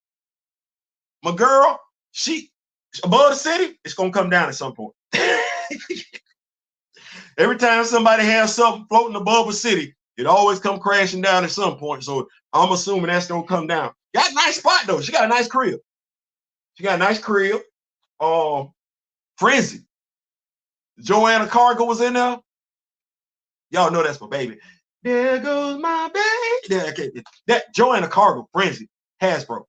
girl, she above the city, it's gonna come down at some point. Every time somebody has something floating above a city, it always come crashing down at some point. So I'm assuming that's gonna come down. Got a nice spot though. She got a nice crib. Frenzy. Joanna Cargo was in there. Y'all know that's my baby. There goes my baby. Yeah, okay. That Joanna Cargo, Frenzy, Hasbro.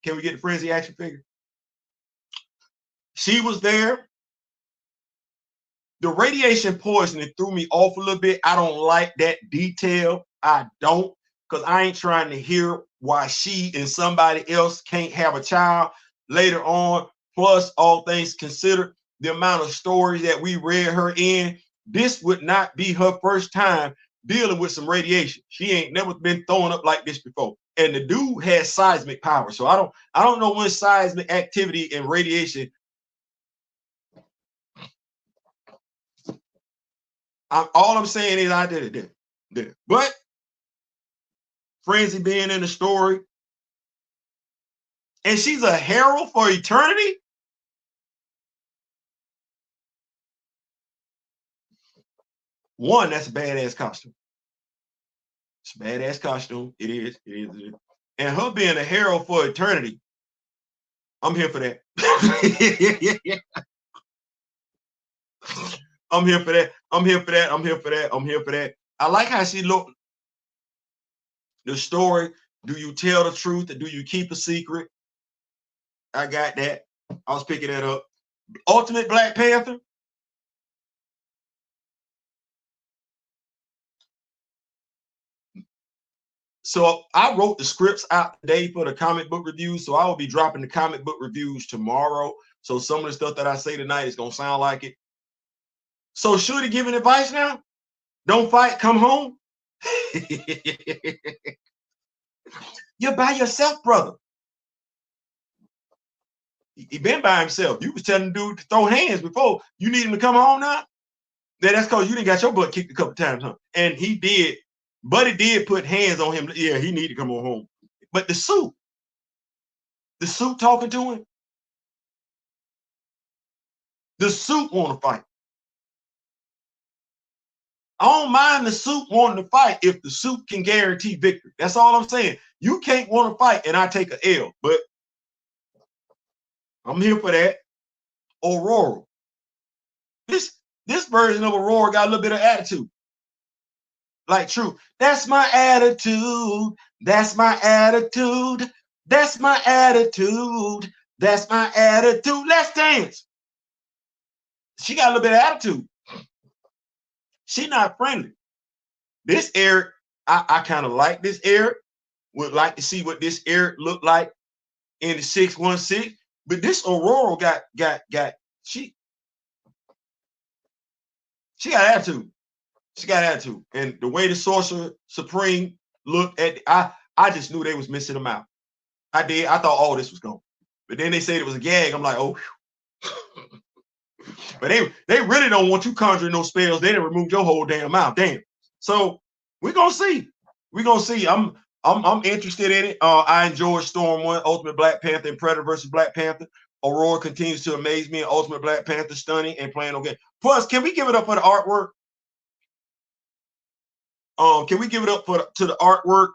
Can we get the Frenzy action figure? She was there. The radiation poisoning threw me off a little bit. I don't like that detail. I don't, because I ain't trying to hear why she and somebody else can't have a child later on. Plus, all things considered, the amount of stories that we read her in, this would not be her first time dealing with some radiation. She ain't never been thrown up like this before. And the dude has seismic power. So I don't know when seismic activity and radiation. All I'm saying is I did it. But Frenzy being in the story, and she's a herald for eternity. One, that's a badass costume. It's a badass costume. It is. And her being a herald for eternity, I'm here for that. I'm here for that. I like how she looked. The story, do you tell the truth or do you keep a secret? I got that. I was picking that up. Ultimate Black Panther. So I wrote the scripts out today for the comic book reviews. So I will be dropping the comic book reviews tomorrow. So some of the stuff that I say tonight is going to sound like it. So should he give an advice now? Don't fight, come home. You're by yourself, brother. He been by himself. You was telling the dude to throw hands before. You need him to come home now? Yeah, that's because you didn't got your butt kicked a couple times, huh? And he did. Buddy did put hands on him. Yeah, he needed to come on home. But the suit talking to him. The suit want to fight. I don't mind the suit wanting to fight if the suit can guarantee victory. That's all I'm saying. You can't want to fight and I take an L, but I'm here for that. Aurora. This version of Aurora got a little bit of attitude. Like true. That's my attitude. That's my attitude. That's my attitude. That's my attitude. Let's dance. She got a little bit of attitude. She not friendly. This Eric, I kind of like this Eric. Would like to see what this Eric looked like in the 616. But this Aurora got she got attitude. She got attitude. And the way the Sorcerer Supreme looked at, I just knew they was missing them out. I did. I thought all this was gone. But then they said it was a gag. I'm like, oh. But they really don't want you conjuring no spells. They done removed your whole damn mouth. Damn. So we're gonna see. We're gonna see. I'm interested in it. I enjoyed Storm 1, Ultimate Black Panther, and Predator versus Black Panther. Aurora continues to amaze me, and Ultimate Black Panther stunning and playing okay. Plus, can we give it up for the artwork? Can we give it up to the artwork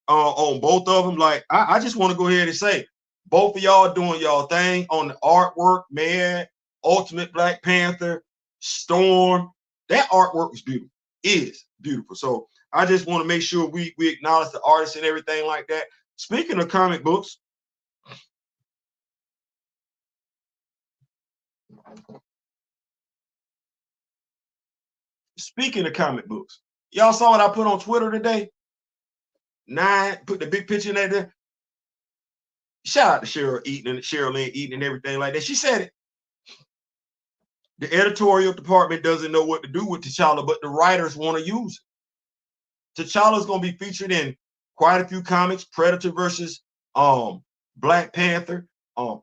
on both of them? Like, I just want to go ahead and say, both of y'all doing y'all thing on the artwork, man. Ultimate Black Panther, Storm. That artwork is beautiful. Is beautiful. So I just want to make sure we acknowledge the artists and everything like that. Speaking of comic books, y'all saw what I put on Twitter today? Put the big picture in there. Shout out to Cheryl Lynn Eaton and everything like that. She said it. The editorial department doesn't know what to do with T'Challa, but the writers want to use it. T'Challa is going to be featured in quite a few comics: Predator versus Black Panther,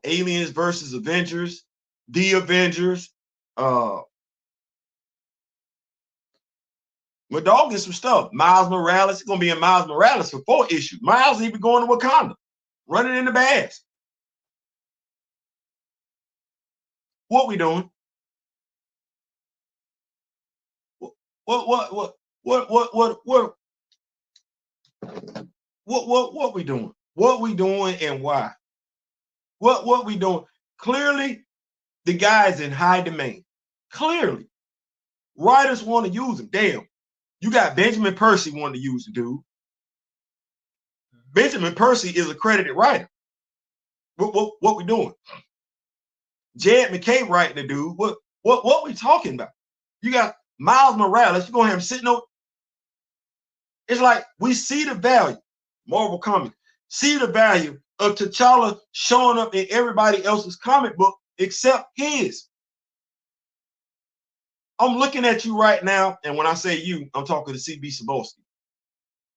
Aliens versus Avengers, The Avengers. My dog did some stuff. Miles Morales is going to be in Miles Morales for 4 issues. Miles even going to Wakanda, running in the bags. What we doing? What we doing? What we doing and why? What we doing? Clearly, the guy's in high demand. Clearly, writers want to use him. Damn, you got Benjamin Percy wanting to use the dude. Benjamin Percy is a credited writer. What we doing? Jed McKay writing the dude. What we talking about? You got Miles Morales. You're gonna have him sitting on. It's like we see the value. Marvel Comics see the value of T'Challa showing up in everybody else's comic book except his. I'm looking at you right now, and when I say you, I'm talking to CB Cebulski.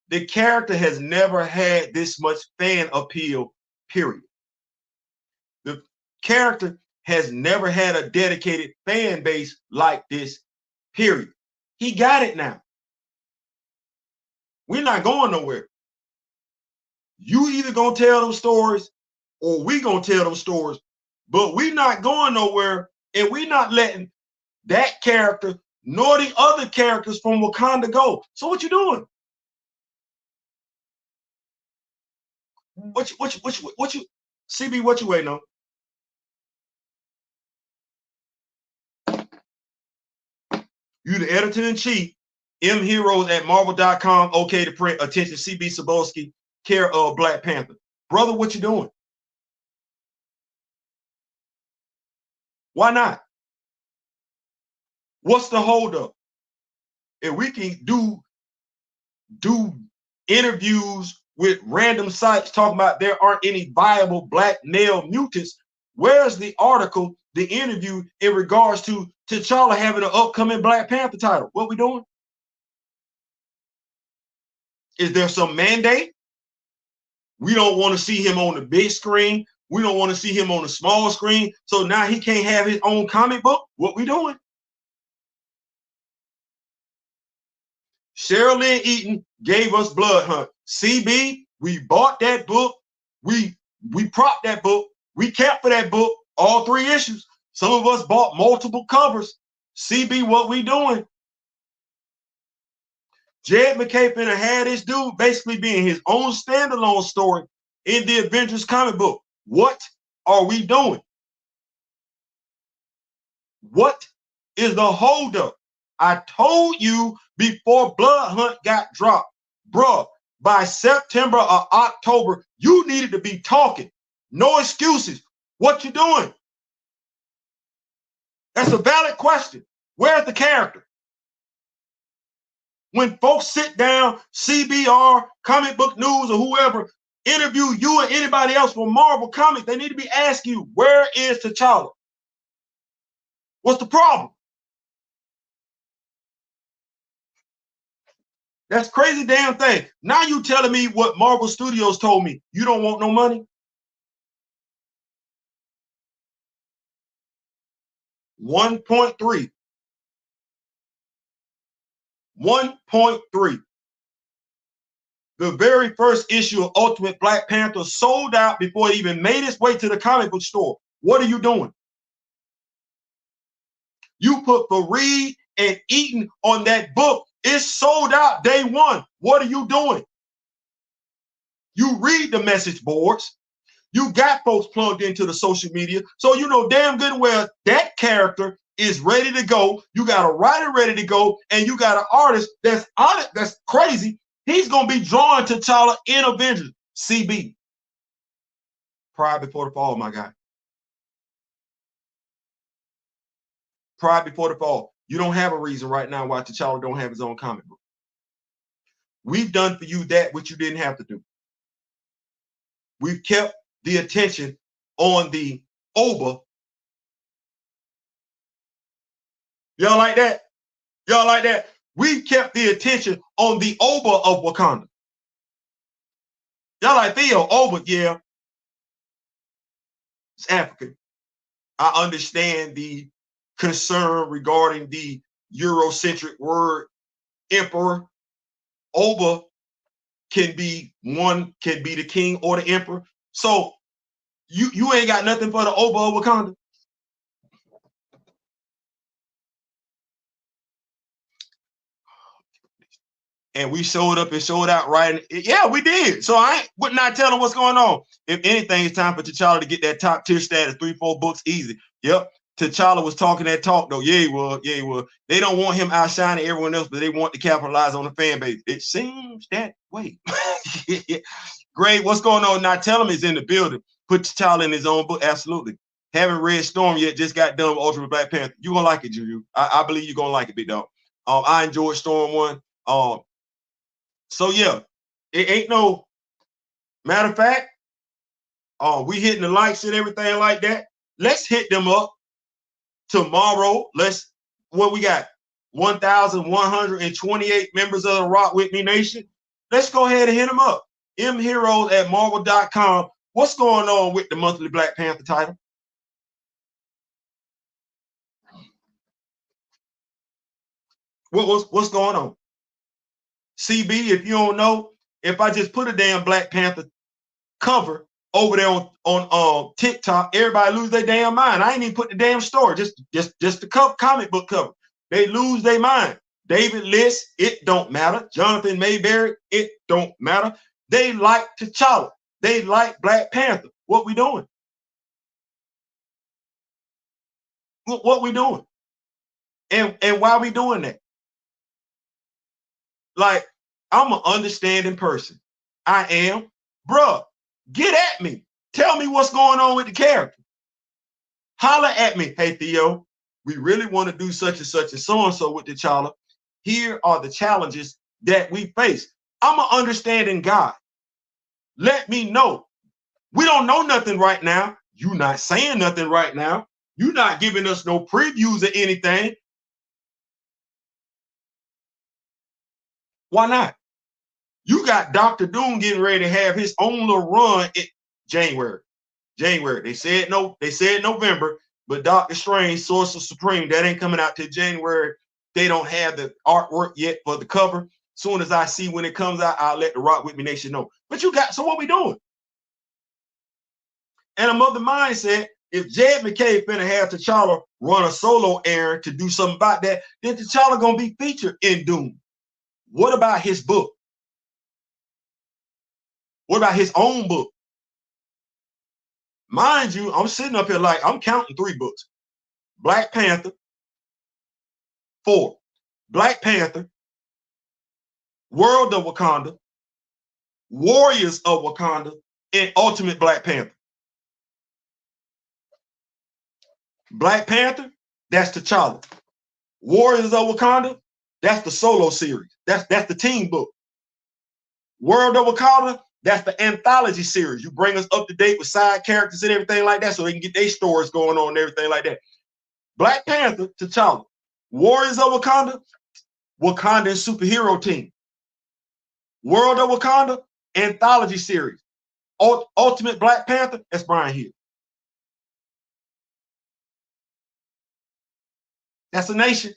The character has never had this much fan appeal, period. The character has never had a dedicated fan base like this, period. He got it now. We're not going nowhere. You either gonna tell them stories or we gonna tell them stories, but we're not going nowhere, and we're not letting that character nor the other characters from Wakanda go. So what you doing? What you CB, what you waiting on? You the editor-in-chief, mheroes at marvel.com, okay to print, attention CB Cebulski, care of Black Panther. Brother, what you doing? Why not? What's the holdup? If we can do interviews with random sites talking about there aren't any viable black male mutants, where's the article, the interview in regards to T'Challa having an upcoming Black Panther title? What we doing? Is there some mandate? We don't want to see him on the big screen. We don't want to see him on the small screen. So now he can't have his own comic book. What we doing? Cheryl Lynn Eaton gave us Blood Hunt. CB, we bought that book. We propped that book. We kept for that book all 3 issues. Some of us bought multiple covers. CB, what we doing? Jed McKay finna have this dude basically being his own standalone story in the Avengers comic book. What are we doing? What is the holdup? I told you before Blood Hunt got dropped, bruh, by September or October, you needed to be talking. No excuses. What you doing? That's a valid question. Where's the character? When folks sit down, CBR, Comic Book News, or whoever, interview you or anybody else from Marvel Comics, they need to be asking you, where is T'Challa? What's the problem? That's crazy damn thing. Now you telling me what Marvel Studios told me. You don't want no money? 1.3. 1.3. The very first issue of Ultimate Black Panther sold out before it even made its way to the comic book store. What are you doing? You put Fareed and Eaton on that book. It's sold out day one. What are you doing? You read the message boards. You got folks plugged into the social media. So you know damn good well that character is ready to go. You got a writer ready to go, and you got an artist that's on it, that's crazy. He's gonna be drawn to T'Challa in Avengers. CB. Pride before the fall, my guy. Pride before the fall. You don't have a reason right now why T'Challa don't have his own comic book. We've done for you that which you didn't have to do. We've kept the attention on the Oba. Y'all like that? Y'all like that? We've kept the attention on the Oba of Wakanda. Y'all like Theo, Oba, yeah. It's African. I understand the concern regarding the Eurocentric word emperor. Oba can be the king or the emperor. So you ain't got nothing for the Oba of Wakanda. And we showed up and showed out right. Yeah, we did. So I would not tell them what's going on. If anything, it's time for T'Challa to get that top tier status, 3-4 books easy. Yep. T'Challa was talking that talk though. Yeah, he was. Yeah, he was. They don't want him outshining everyone else, but they want to capitalize on the fan base. It seems that way. Great. What's going on? Now tell him he's in the building. Put T'Challa in his own book. Absolutely. Haven't read Storm yet. Just got done with Ultimate Black Panther. You're gonna like it, Juju. I believe you're gonna like it, big dog. I enjoyed Storm 1. So yeah, it ain't no matter of fact. We hitting the likes and everything like that. Let's hit them up tomorrow. What we got? 1,128 members of the Rock With Me Nation. Let's go ahead and hit them up. mheroes@marvel.com. What's going on with the monthly Black Panther title? What's going on? CB, if you don't know, if I just put a damn Black Panther cover over there on TikTok, everybody lose their damn mind. I ain't even put the damn story, just the comic book cover. They lose their mind. David List, it don't matter. Jonathan Mayberry, it don't matter. They like T'Challa. They like Black Panther. What we doing? What we doing? And why we doing that? Like, I'm an understanding person. I am. Bruh, get at me. Tell me what's going on with the character. Holler at me. Hey, Theo, we really want to do such and such and so with T'Challa. Here are the challenges that we face. I'm an understanding guy. Let me know. We don't know nothing right now. You not saying nothing right now. You not giving us no previews or anything. Why not? You got Dr. Doom getting ready to have his own little run in January. They said November, but Doctor Strange, Sorcerer Supreme, that ain't coming out till January. They don't have the artwork yet for the cover. Soon as I see when it comes out, I'll let the Rock With Me Nation know. But you got, so what we doing? And a mother mindset, if Jed McKay finna have T'Challa run a solo errand to do something about that, then T'Challa gonna be featured in Doom. What about his book? What about his own book? Mind you, I'm sitting up here like I'm counting 3 books. Black Panther, 4. Black Panther, World of Wakanda, Warriors of Wakanda, and Ultimate Black Panther. Black Panther, that's T'Challa. Warriors of Wakanda, that's the solo series. That's the team book. World of Wakanda, that's the anthology series. You bring us up to date with side characters and everything like that so they can get their stories going on and everything like that. Black Panther, T'Challa. Warriors of Wakanda, Wakandan superhero team. World of Wakanda, anthology series. Ultimate Black Panther, that's Brian Hill. That's a nation.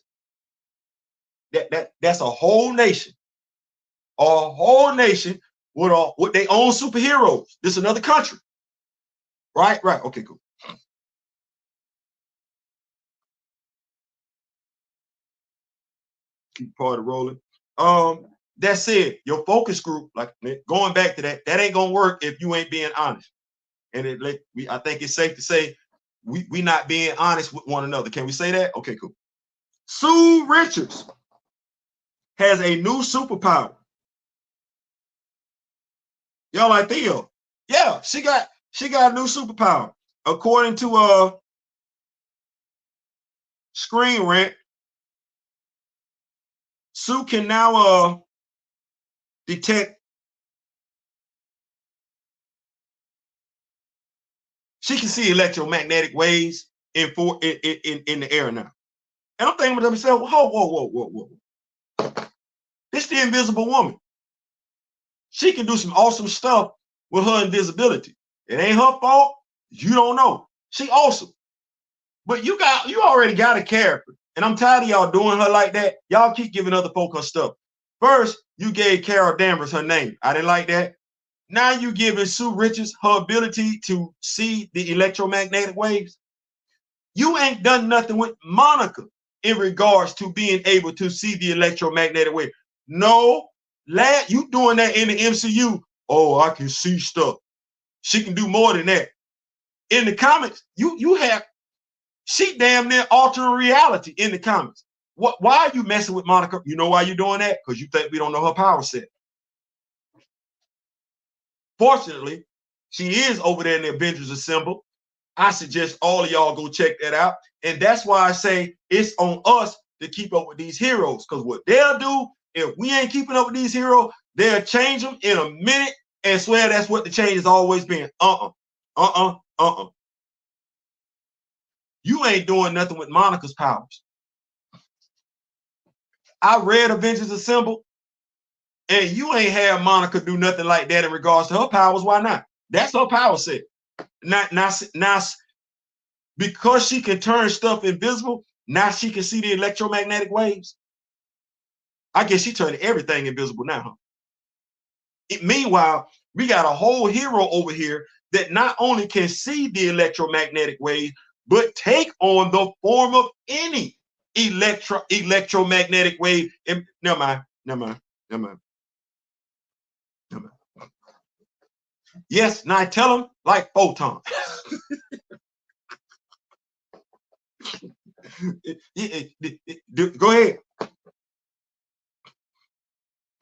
That's a whole nation. A whole nation with their own superheroes. This is another country. Right? Okay, cool. Keep part of rolling. That said, your focus group, like going back to that, that ain't gonna work if you ain't being honest. And I think it's safe to say we not being honest with one another. Can we say that? Okay, cool. Sue Richards has a new superpower. Y'all like Theo? Yeah, she got a new superpower. According to Screen Rant, Sue can now detect. She can see electromagnetic waves in the air now. And I'm thinking to myself, whoa. This is the Invisible Woman. She can do some awesome stuff with her invisibility. It ain't her fault. You don't know. She awesome. But you already got a character. And I'm tired of y'all doing her like that. Y'all keep giving other folk her stuff. First, you gave Carol Danvers her name. I didn't like that. Now you giving Sue Richards her ability to see the electromagnetic waves. You ain't done nothing with Monica in regards to being able to see the electromagnetic wave. No, lad, you doing that in the MCU. Oh, I can see stuff. She can do more than that. In the comics, you have she damn near altering reality in the comics. Why are you messing with Monica? You know why you're doing that? Because you think we don't know her power set. Fortunately, she is over there in the Avengers Assemble. I suggest all of y'all go check that out. And that's why I say it's on us to keep up with these heroes. Because what they'll do, if we ain't keeping up with these heroes, they'll change them in a minute and swear that's what the change has always been. You ain't doing nothing with Monica's powers. I read Avengers Assemble, and you ain't have Monica do nothing like that in regards to her powers. Why not? That's her power set. Now, because she can turn stuff invisible, now she can see the electromagnetic waves. I guess she turned everything invisible now. Meanwhile, we got a whole hero over here that not only can see the electromagnetic wave, but take on the form of any electromagnetic wave. And never mind. Yes, now I tell them like photon. Go ahead.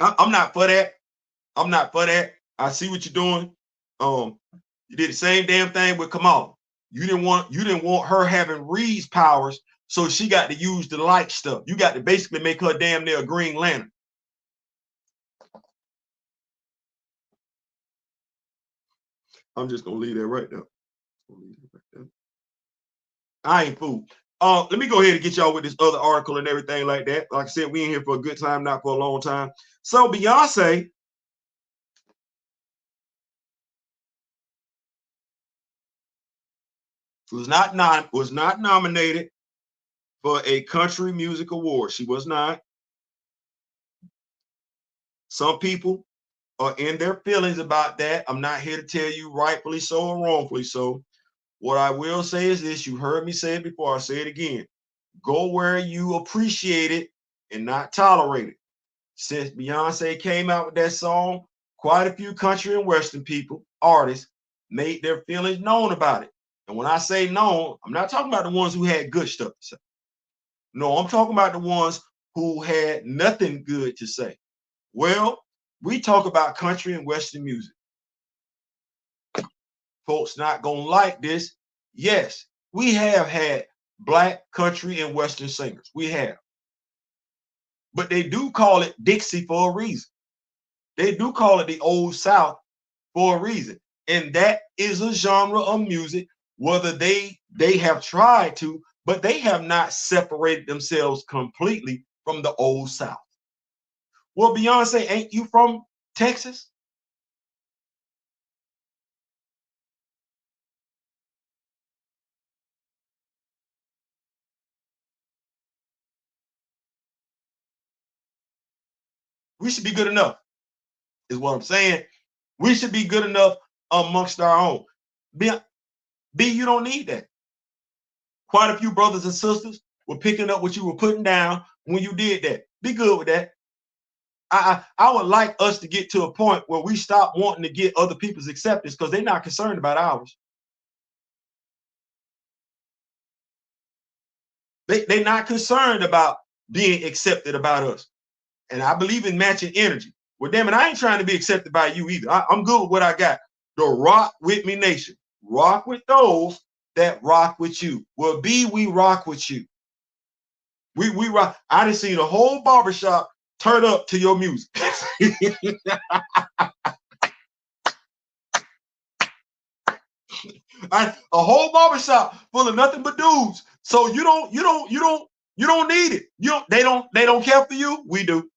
I'm not for that. I see what you're doing. You did the same damn thing with Kamala. You didn't want her having Reed's powers, so she got to use the light stuff. You got to basically make her damn near a Green Lantern. I'm just gonna leave that right there. I ain't fooled. Let me go ahead and get y'all with this other article and everything like that. Like I said, we in here for a good time, not for a long time. So Beyonce was not nominated for a country music award. She was not. Some people are in their feelings about that. I'm not here to tell you rightfully so or wrongfully so. What I will say is this: you heard me say it before, I'll say it again. Go where you appreciate it and not tolerate it. Since Beyonce came out with that song, quite a few country and Western artists, made their feelings known about it. And when I say known, I'm not talking about the ones who had good stuff to say. No, I'm talking about the ones who had nothing good to say. Well, we talk about country and Western music. Folks not gonna like this. Yes, we have had Black country and Western singers. We have. But they do call it Dixie for a reason. They do call it the Old South for a reason. And that is a genre of music, whether they have tried to, but they have not separated themselves completely from the Old South. Well, Beyonce, ain't you from Texas? We should be good enough, is what I'm saying. We should be good enough amongst our own. B, you don't need that. Quite a few brothers and sisters were picking up what you were putting down when you did that. Be good with that. I would like us to get to a point where we stop wanting to get other people's acceptance because they're not concerned about ours. They're not concerned about being accepted about us. And I believe in matching energy. Well, damn it, I ain't trying to be accepted by you either. I'm good with what I got. The Rock With Me Nation. Rock with those that rock with you. Well, B, we rock with you. We rock. I done seen a whole barbershop turn up to your music. A whole barbershop full of nothing but dudes. So you don't need it. They don't care for you. We do.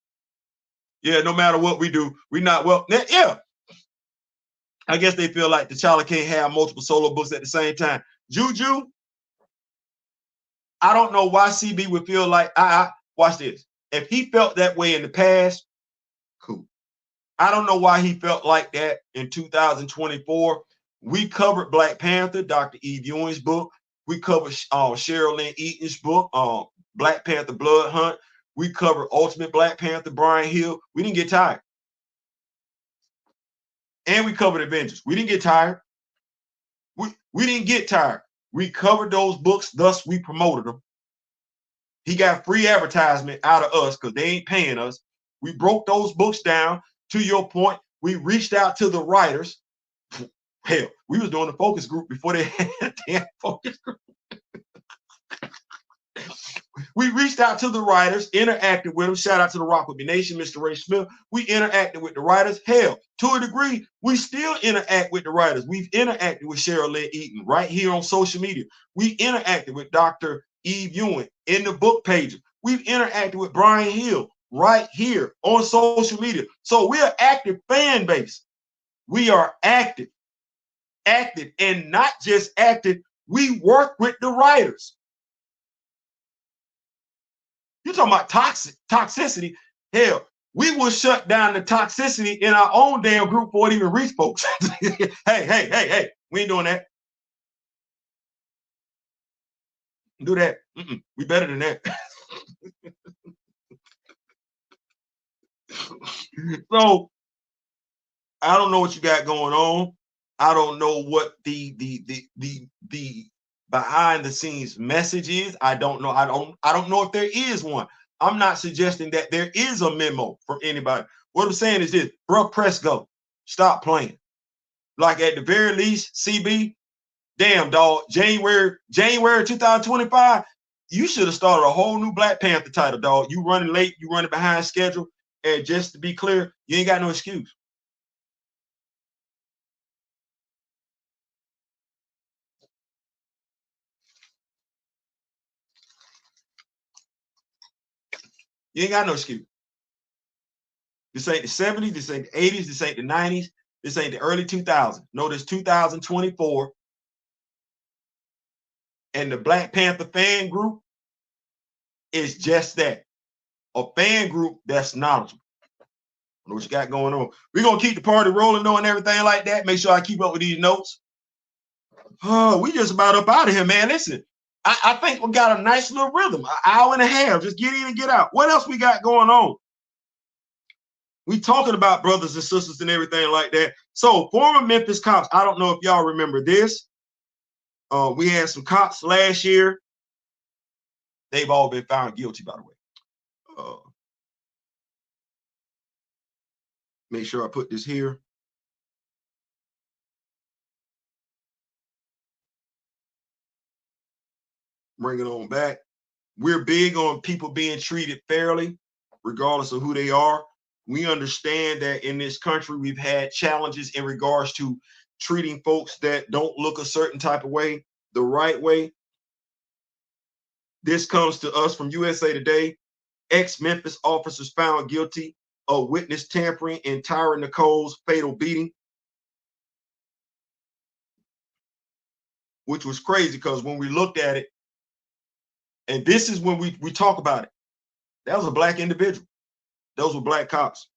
Yeah, no matter what we do, we not well. Yeah, I guess they feel like the child can't have multiple solo books at the same time. Juju, I don't know why CB would feel like I watch this. If he felt that way in the past, cool. I don't know why he felt like that in 2024. We covered Black Panther, Dr. Eve Ewing's book. We covered Cheryl Lynn Eaton's book, Black Panther Blood Hunt. We covered Ultimate Black Panther, Brian Hill. We didn't get tired. And we covered Avengers. We didn't get tired. We didn't get tired. We covered those books, thus we promoted them. He got free advertisement out of us because they ain't paying us. We broke those books down. To your point, we reached out to the writers. Hell, we was doing the focus group before they had a damn focus group. We reached out to the writers, interacted with them. Shout out to the Rock With Me Nation, Mr. Ray Smith. We interacted with the writers. Hell, to a degree, we still interact with the writers. We've interacted with Cheryl Lynn Eaton right here on social media. We interacted with Dr. Eve Ewing in the book pages. We've interacted with Brian Hill right here on social media. So we're an active fan base. We are active, and not just active. We work with the writers. You're talking about toxicity. Hell, we will shut down the toxicity in our own damn group before it even reach folks. hey, we ain't doing that. Do that. We better than that. So I don't know what you got going on. I don't know what the behind the scenes message is. I don't know. I don't know if there is one. I'm not suggesting that there is a memo from anybody. What I'm saying is this, bro, press go. Stop playing. Like at the very least, CB, damn dog, January 2025, you should have started a whole new Black Panther title, dog. You running late, you running behind schedule. And just to be clear, you ain't got no excuse. You ain't got no excuse. This ain't the 70s, this ain't the 80s, this ain't the 90s, this ain't the early 2000s. No, this 2024. And the Black Panther fan group is just that, a fan group that's knowledgeable. I know what you got going on. We're going to keep the party rolling on and everything like that. Make sure I keep up with these notes. Oh, we just about up out of here, man. Listen, I think we got a nice little rhythm, an hour and a half. Just get in and get out. What else we got going on? We talking about brothers and sisters and everything like that. So former Memphis cops, I don't know if y'all remember this. We had some cops last year. They've all been found guilty, by the way. Make sure I put this here. Bring it on back. We're big on people being treated fairly, regardless of who they are. We understand that in this country, we've had challenges in regards to treating folks that don't look a certain type of way the right way. This comes to us from USA Today. Ex-Memphis officers found guilty of witness tampering in Tyra Nicole's fatal beating, which was crazy because when we looked at it, and this is when we talk about it, that was a Black individual. Those were Black cops.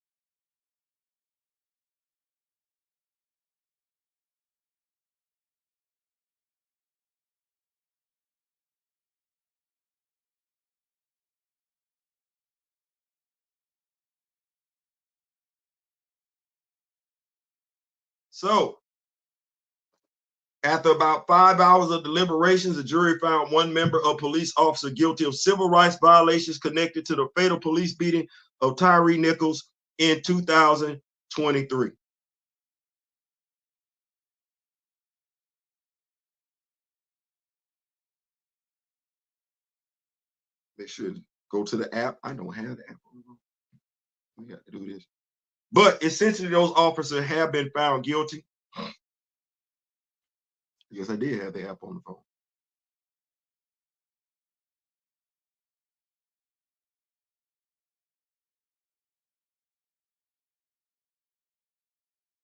So after about 5 hours of deliberations, the jury found one member of police officer guilty of civil rights violations connected to the fatal police beating of Tyree Nichols in 2023. They should go to the app. I don't have the app. We got to do this. But essentially, those officers have been found guilty. Yes, I did have the app on the phone.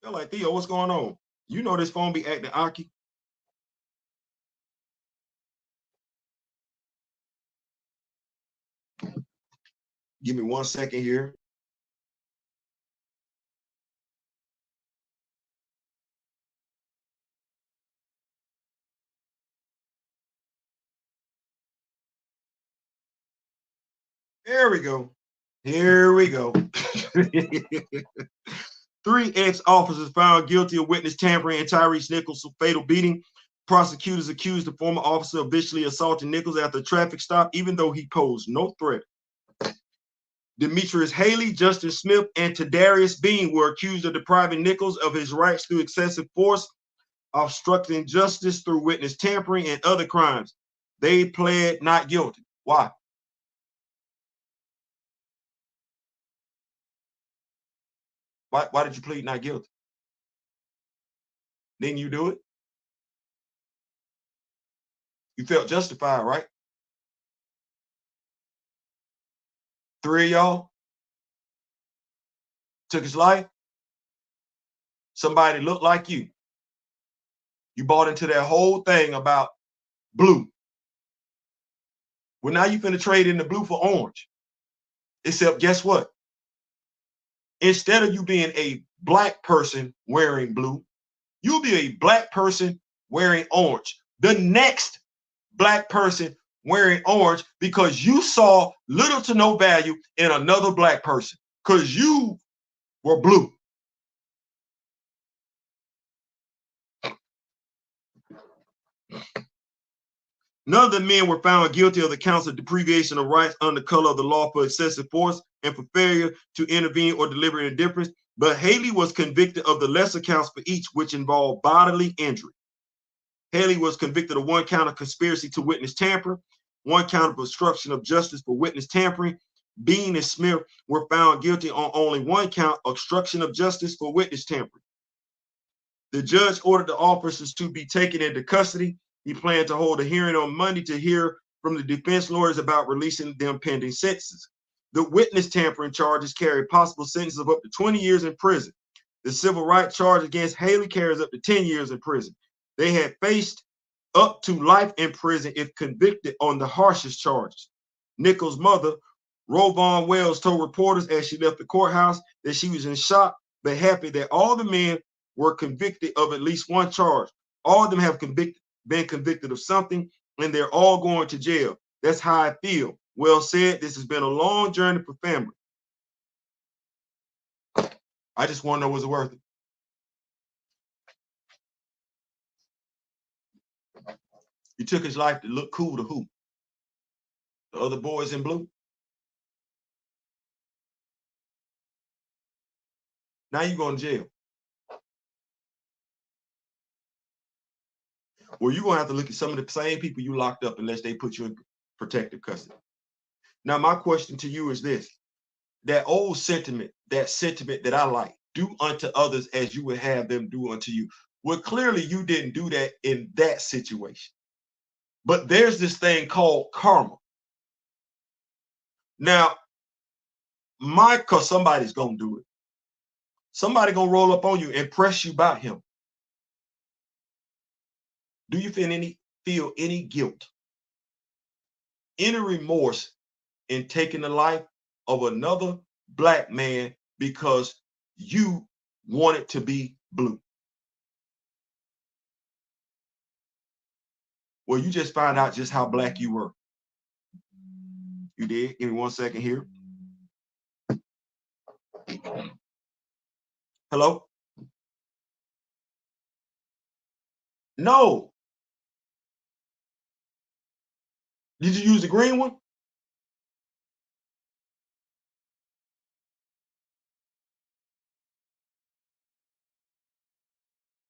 They're like, Theo, what's going on? You know this phone be acting ocky. Give me 1 second here. There we go. Here we go. 3 ex-officers found guilty of witness tampering in Tyree Nichols' fatal beating. Prosecutors accused the former officer of viciously assaulting Nichols after a traffic stop, even though he posed no threat. Demetrius Haley, Justin Smith, and Tadarius Bean were accused of depriving Nichols of his rights through excessive force, obstructing justice through witness tampering, and other crimes. They pled not guilty. Why? Why did you plead not guilty? Didn't you do it? You felt justified, right? 3 of y'all took his life. Somebody looked like you. You bought into that whole thing about blue. Well, now you finna trade in the blue for orange. Except guess what? Instead of you being a black person wearing blue, you'll be a black person wearing orange. The next black person wearing orange, because you saw little to no value in another black person because you were blue. None of the men were found guilty of the counts of deprivation of rights under color of the law for excessive force and for failure to intervene or deliberate indifference, but Haley was convicted of the lesser counts for each, which involved bodily injury. Haley was convicted of 1 count of conspiracy to witness tamper, 1 count of obstruction of justice for witness tampering. Bean and Smith were found guilty on only 1 count, obstruction of justice for witness tampering. The judge ordered the officers to be taken into custody. He planned to hold a hearing on Monday to hear from the defense lawyers about releasing them pending sentences. The witness tampering charges carry possible sentences of up to 20 years in prison. The civil rights charge against Haley carries up to 10 years in prison. They had faced up to life in prison if convicted on the harshest charges. Nichols' mother, Rovon Wells, told reporters as she left the courthouse that she was in shock but happy that all the men were convicted of at least 1 charge. All of them have been convicted of something, and they're all going to jail. That's how I feel. Wells said, this has been a long journey for family. I just want to know, was it worth it? He took his life to look cool to who? The other boys in blue? Now you're going to jail. Well, you're going to have to look at some of the same people you locked up unless they put you in protective custody. Now, my question to you is this. That old sentiment, that I like, do unto others as you would have them do unto you. Well, clearly you didn't do that in that situation. But there's this thing called karma. Now, because somebody's going to do it. Somebody going to roll up on you and press you about him. Do you feel any guilt, any remorse in taking the life of another black man because you wanted to be blue? Well, you just found out just how black you were. You did? Give me 1 second here. Hello? No. Did you use the green one?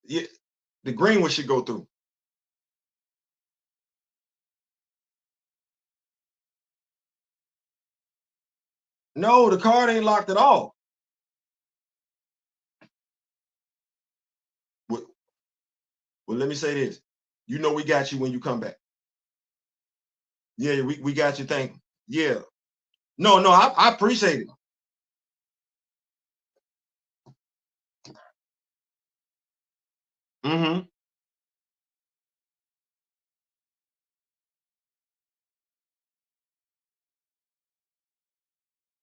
Yeah, the green one should go through. No, the card ain't locked at all. Well, well, let me say this. You know we got you when you come back. Yeah, we got you. Thank you. Yeah. No, no, I appreciate it. Mm-hmm.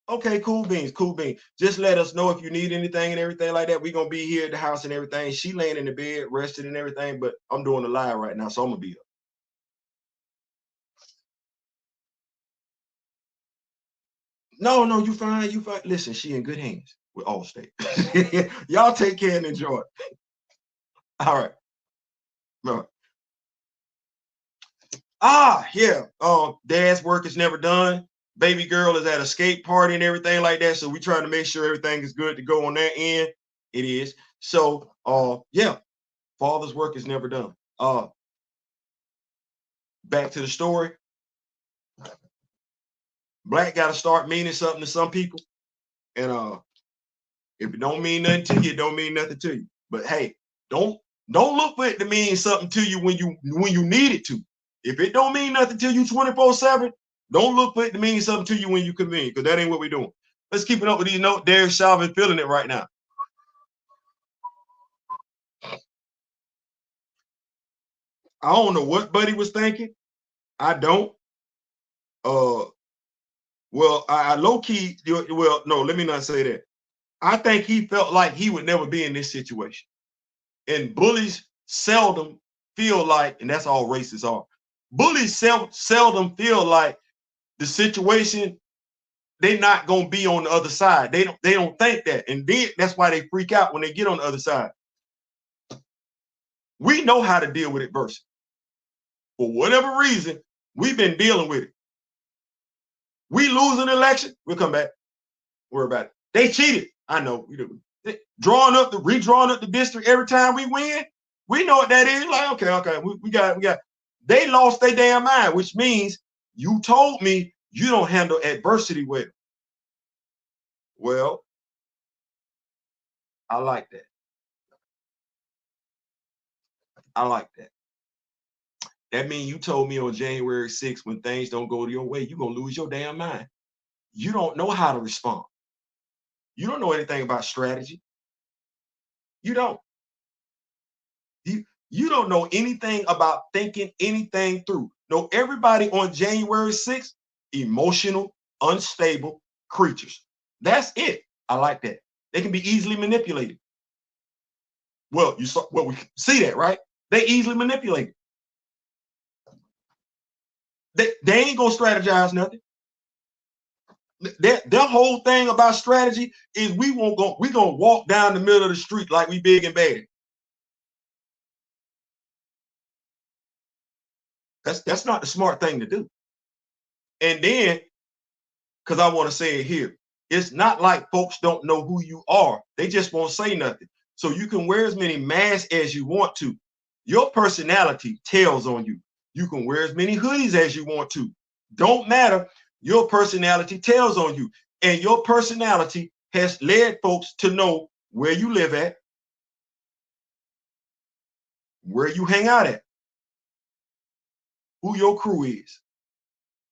Okay, cool beans, cool beans. Just let us know if you need anything and everything like that. We're gonna be here at the house and everything. She laying in the bed, rested and everything, but I'm doing the live right now, so I'm gonna be up. No, no, you fine, you fine. Listen, she in good hands with Allstate. Y'all take care and enjoy. All right. All right. Yeah. Dad's work is never done. Baby girl is at a skate party and everything like that. So we trying to make sure everything is good to go on that end. It is. So yeah, father's work is never done. Back to the story. Black gotta start meaning something to some people. And if it don't mean nothing to you, it don't mean nothing to you. But hey, don't don't look for it to mean something to you when you need it to. If it don't mean nothing to you 24/7, don't look for it to mean something to you when you convene, because that ain't what we're doing. Let's keep it up with these notes. Derek Chauvin feeling it right now. I don't know what Buddy was thinking. I don't. Uh, well, I low key. Well, no, let me not say that. I think he felt like he would never be in this situation. And bullies seldom feel like, and that's all racists are. Bullies seldom feel like the situation they're not gonna be on the other side. They don't think that, and then that's why they freak out when they get on the other side. We know how to deal with adversity. For whatever reason, we've been dealing with it. We lose an election, we'll come back. Worry about it. They cheated. I know. Redrawing up the district every time we win. We know what that is. Like, okay, we got. They lost their damn mind, which means you told me you don't handle adversity well. Well, I like that. I like that. That means you told me on January 6th, when things don't go your way, you're gonna lose your damn mind. You don't know how to respond. You don't know anything about strategy. You don't. You don't know anything about thinking anything through. No, everybody on January 6th, emotional, unstable creatures. That's it. I like that. They can be easily manipulated. Well, we see that, right? They easily manipulated. They ain't gonna strategize nothing. Their whole thing about strategy is we gonna walk down the middle of the street like we big and bad. That's not the smart thing to do. And then, because I want to say it here, it's not like folks don't know who you are. They just won't say nothing. So you can wear as many masks as you want to. Your personality tells on you. You can wear as many hoodies as you want to. Don't matter. Your personality tells on you. And your personality has led folks to know where you live at, where you hang out at, who your crew is.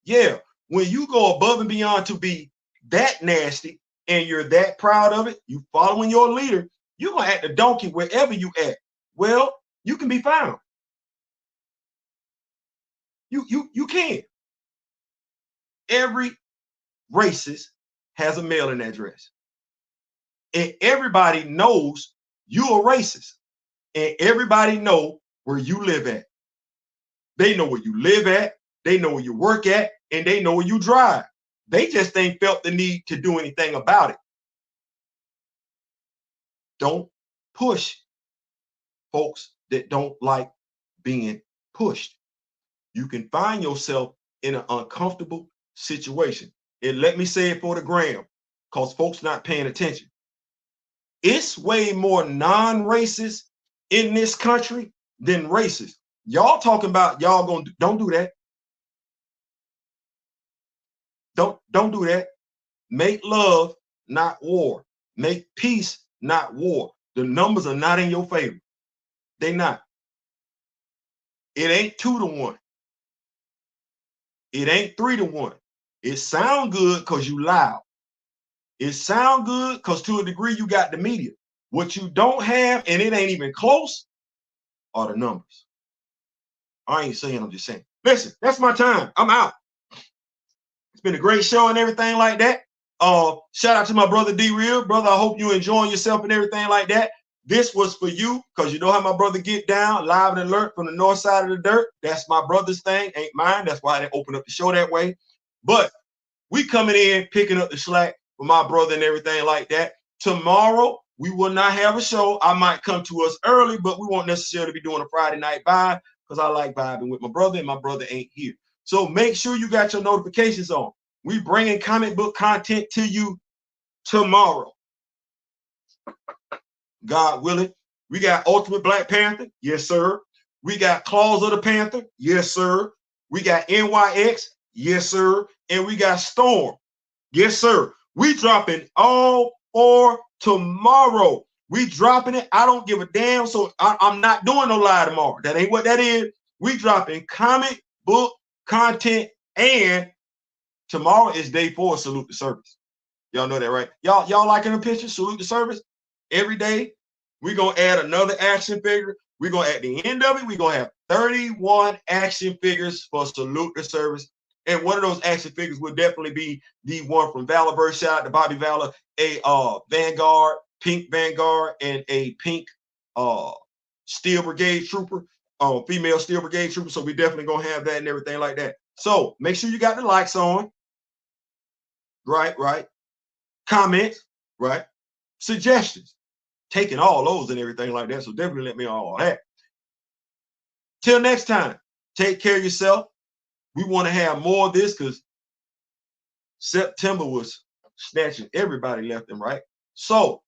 Yeah, when you go above and beyond to be that nasty and you're that proud of it, you following your leader, you're gonna act a donkey wherever you at. Well, you can be found. You can. Every racist has a mailing address. And everybody knows you're a racist. And everybody know where you live at. They know where you live at, they know where you work at, and they know where you drive. They just ain't felt the need to do anything about it. Don't push folks that don't like being pushed. You can find yourself in an uncomfortable situation. And let me say it for the gram, because folks not paying attention. It's way more non-racist in this country than racist. Y'all talking about y'all gonna don't do that. Don't do that. Make love, not war. Make peace, not war. The numbers are not in your favor. They not. It ain't 2-1. It ain't 3-1. It sound good because you loud. It sound good because to a degree you got the media. What you don't have, and it ain't even close, are the numbers. I ain't saying, I'm just saying. Listen, that's my time. I'm out. It's been a great show and everything like that. Shout out to my brother D-Real. Brother, I hope you enjoying yourself and everything like that. This was for you, because you know how my brother get down, live and alert from the north side of the dirt. That's my brother's thing, ain't mine. That's why I didn't open up the show that way. But we coming in, picking up the slack for my brother and everything like that. Tomorrow, we will not have a show. I might come to us early, but we won't necessarily be doing a Friday night vibe, because I like vibing with my brother, and my brother ain't here. So make sure you got your notifications on. We bringing comic book content to you tomorrow. God willing. We got Ultimate Black Panther. Yes, sir. We got Claws of the Panther. Yes, sir. We got NYX. Yes, sir. And we got Storm. Yes, sir. We dropping all 4 tomorrow. We dropping it. I don't give a damn. So I'm not doing no live tomorrow. That ain't what that is. We dropping comic book content, and tomorrow is day 4 of Salute the Service. Y'all know that, right? Y'all liking the picture? Salute the Service. Every day, we're going to add another action figure. We're going to, at the end of it, we're going to have 31 action figures for Salute the Service. And one of those action figures will definitely be the one from Valorverse. Shout out to Bobby Valor, a Vanguard, pink Vanguard, and a pink Steel Brigade Trooper, female Steel Brigade Trooper. So we definitely going to have that and everything like that. So make sure you got the likes on. Right. Comments, right? Suggestions. Taking all those and everything like that. So definitely let me know all that. Till next time, take care of yourself. We want to have more of this, because September was snatching everybody left and right. So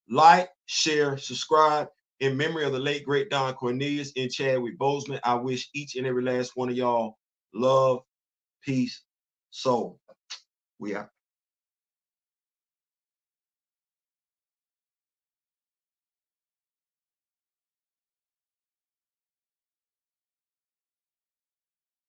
like, share, subscribe. In memory of the late, great Don Cornelius and Chadwick Boseman, I wish each and every last one of y'all love, peace, soul. We out.